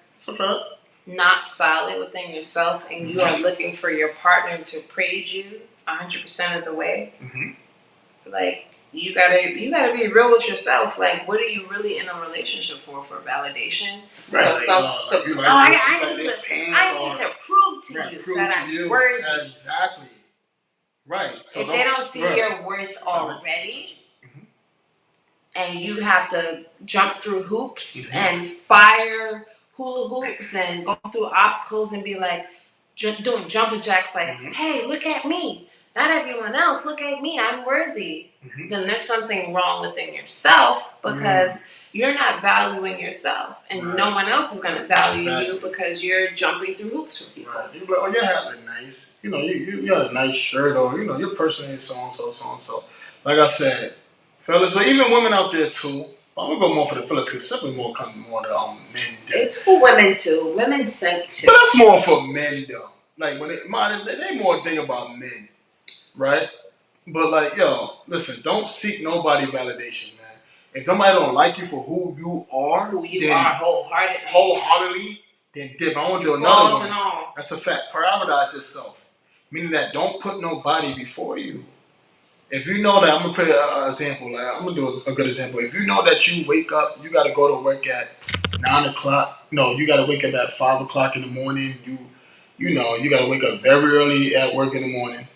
S2: not solid within yourself and you are looking for your partner to praise you 100% of the way, like you gotta be real with yourself. Like, what are you really in a relationship for validation?
S1: Right.
S2: I need to prove to you that I'm worthy.
S1: Exactly. Right. So
S2: if they don't see your worth already, and you have to jump through hoops and fire hula hoops and go through obstacles and be like doing jumping jacks, like, hey, look at me. Not everyone else. Look at me. I'm worthy. Then there's something wrong within yourself because you're not valuing yourself, and no one else is going to value you because you're jumping through hoops for people.
S1: Right. You're like, oh, your hat look nice. You know, you got a nice shirt, or you know, your person is so and so, so and so. Like I said, fellas, or even women out there too. I'm gonna go more for the fellas because simply more to men.
S2: It's for women too. Women simp too.
S1: But that's more for men though. Like when they more think about men, right? But like, yo, listen, don't seek nobody validation, man. If somebody don't like you for who you are, wholeheartedly, then dip. I want to do another one. That's a fact. Prioritize yourself, meaning that don't put nobody before you. If you know that, I'm gonna put an example. Like, I'm gonna do a good example. If you know that you wake up, you gotta go to work at 9 o'clock. No, you gotta wake up at 5 o'clock in the morning. You know, you gotta wake up very early at work in the morning.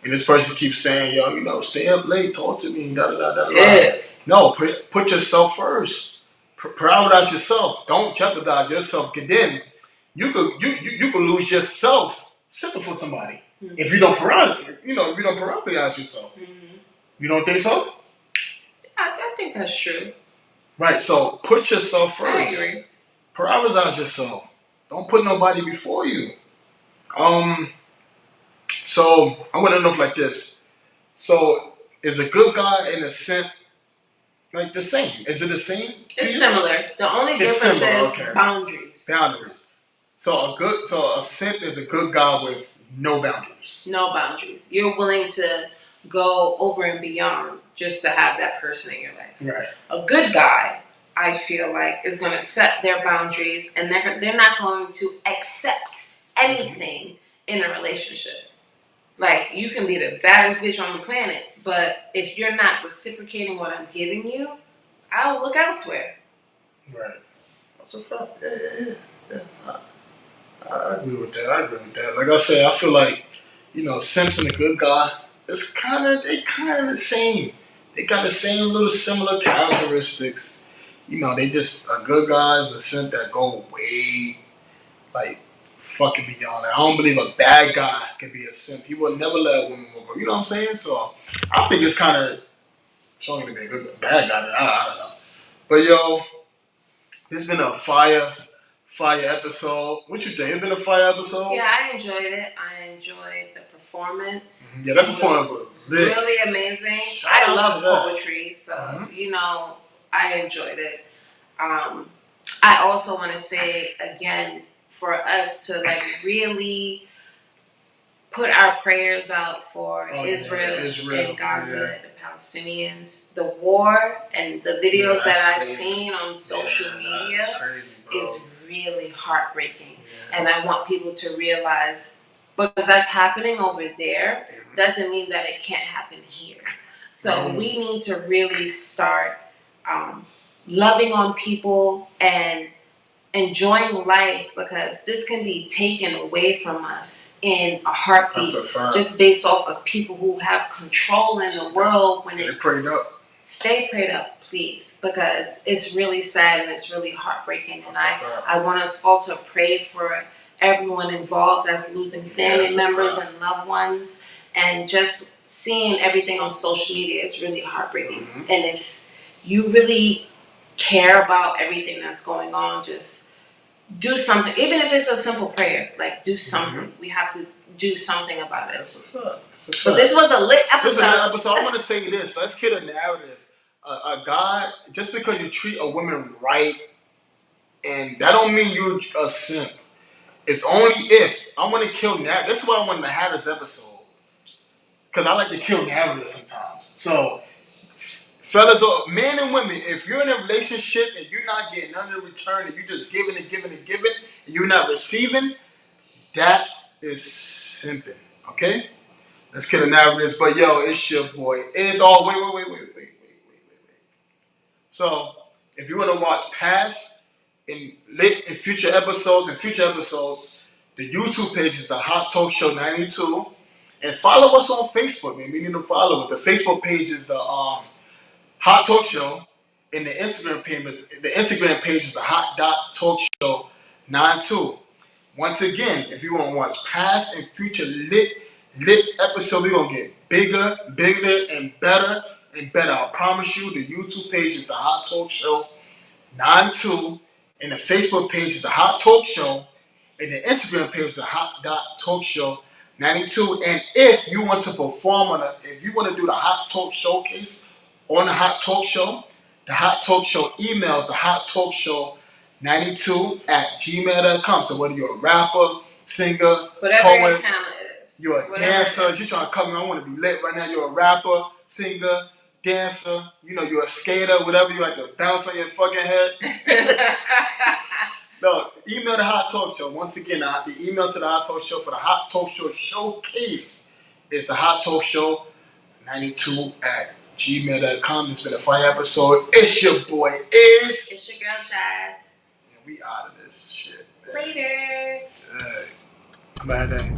S1: And this person keeps saying, yo, you know, stay up late, talk to me, da da da da. No, put yourself first. Prioritize yourself. Don't jeopardize yourself. Cause then you could lose yourself simply for somebody. If you don't prioritize yourself. You don't think so?
S2: I think that's true.
S1: Right, so put yourself first.
S2: I agree.
S1: Prioritize yourself. Don't put nobody before you. So I want to know like this. So is a good guy and a simp like the same? Is it the same?
S2: It's similar. The only difference is boundaries.
S1: Boundaries. So a simp is a good guy with no boundaries.
S2: No boundaries. You're willing to go over and beyond just to have that person in your life.
S1: Right.
S2: A good guy, I feel like, is going to set their boundaries, and they're not going to accept anything in a relationship. Like, you can be the baddest bitch on the planet, but if you're not reciprocating what I'm giving you, I'll look elsewhere.
S1: Right. That's a fact. Yeah. I agree with that. Like I said, I feel like, you know, Simps and a good guy, they kind of the same. They got the same little similar characteristics. You know, they just a good guy is a simp that go way, like, fucking beyond that. I don't believe a bad guy can be a simp. He will never let a woman go. You know what I'm saying? So I think it's kind of showing to be a bad guy. I don't know. But yo, this has been a fire episode. What you think? It's been a fire episode?
S2: Yeah, I enjoyed it. I enjoyed the performance.
S1: Yeah, that performance was lit.
S2: Really amazing. I love poetry, so you know, I enjoyed it. I also want to say again, for us to like really put our prayers out for Israel and Gaza, the Palestinians, the war, and the videos that I've seen on social media is really heartbreaking. Yeah. And I want people to realize, because that's happening over there, doesn't mean that it can't happen here. So we need to really start loving on people and enjoying life, because this can be taken away from us in a heartbeat, just based off of people who have control in the world. When
S1: Stay prayed up.
S2: Stay prayed up, please, because it's really sad and it's really heartbreaking. And I want us all to pray for everyone involved that's losing family members and loved ones, and just seeing everything on social media is really heartbreaking. And if you really care about everything that's going on, just do something. Even if it's a simple prayer, like do something. We have to do something about it.
S1: That's a fact.
S2: But this was a lit episode.
S1: I want to say this. Let's get a narrative. A guy, just because you treat a woman right, and that don't mean you're a simp. It's only if I want to kill that. That's why I wanted to have this episode. because I like to kill narratives sometimes. So, fellas, or men and women, if you're in a relationship and you're not getting none in return, and you're just giving and giving and giving, and you're not receiving, that is simping. Okay? Let's kill the narratives. But yo, it's your boy. It's all wait. So, if you want to watch past and future episodes, the YouTube page is the Hot Talk Show 92. And follow us on Facebook, man. We need to follow it. The Facebook page is the Hot Talk Show, and the Instagram page is the Hot.Talk Show 92. Once again, if you want to watch past and future lit episodes, we're gonna get bigger, and better and better. I promise you. The YouTube page is the Hot Talk Show 92, and the Facebook page is the Hot Talk Show, and the Instagram page is the Hot.Talk Show 92. And if you want to perform if you want to do the Hot Talk Showcase on the Hot Talk Show, the Hot Talk Show email is the hottalkshow92@gmail.com. So whether you're a rapper, singer,
S2: whatever
S1: poet,
S2: your talent is,
S1: you're a dancer, you're trying to come in, I want to be lit right now, you're a rapper, singer, dancer, you're a skater, whatever, you like to bounce on your fucking head. No, email the Hot Talk Show. Once again, the email to the Hot Talk Show for the Hot Talk Show Showcase is the Hot Talk Show 92@gmail.com. It's been a fire episode. It's your boy,
S2: It's your girl, Jazz.
S1: And we out of this shit, man.
S2: Later.
S1: Bye, day.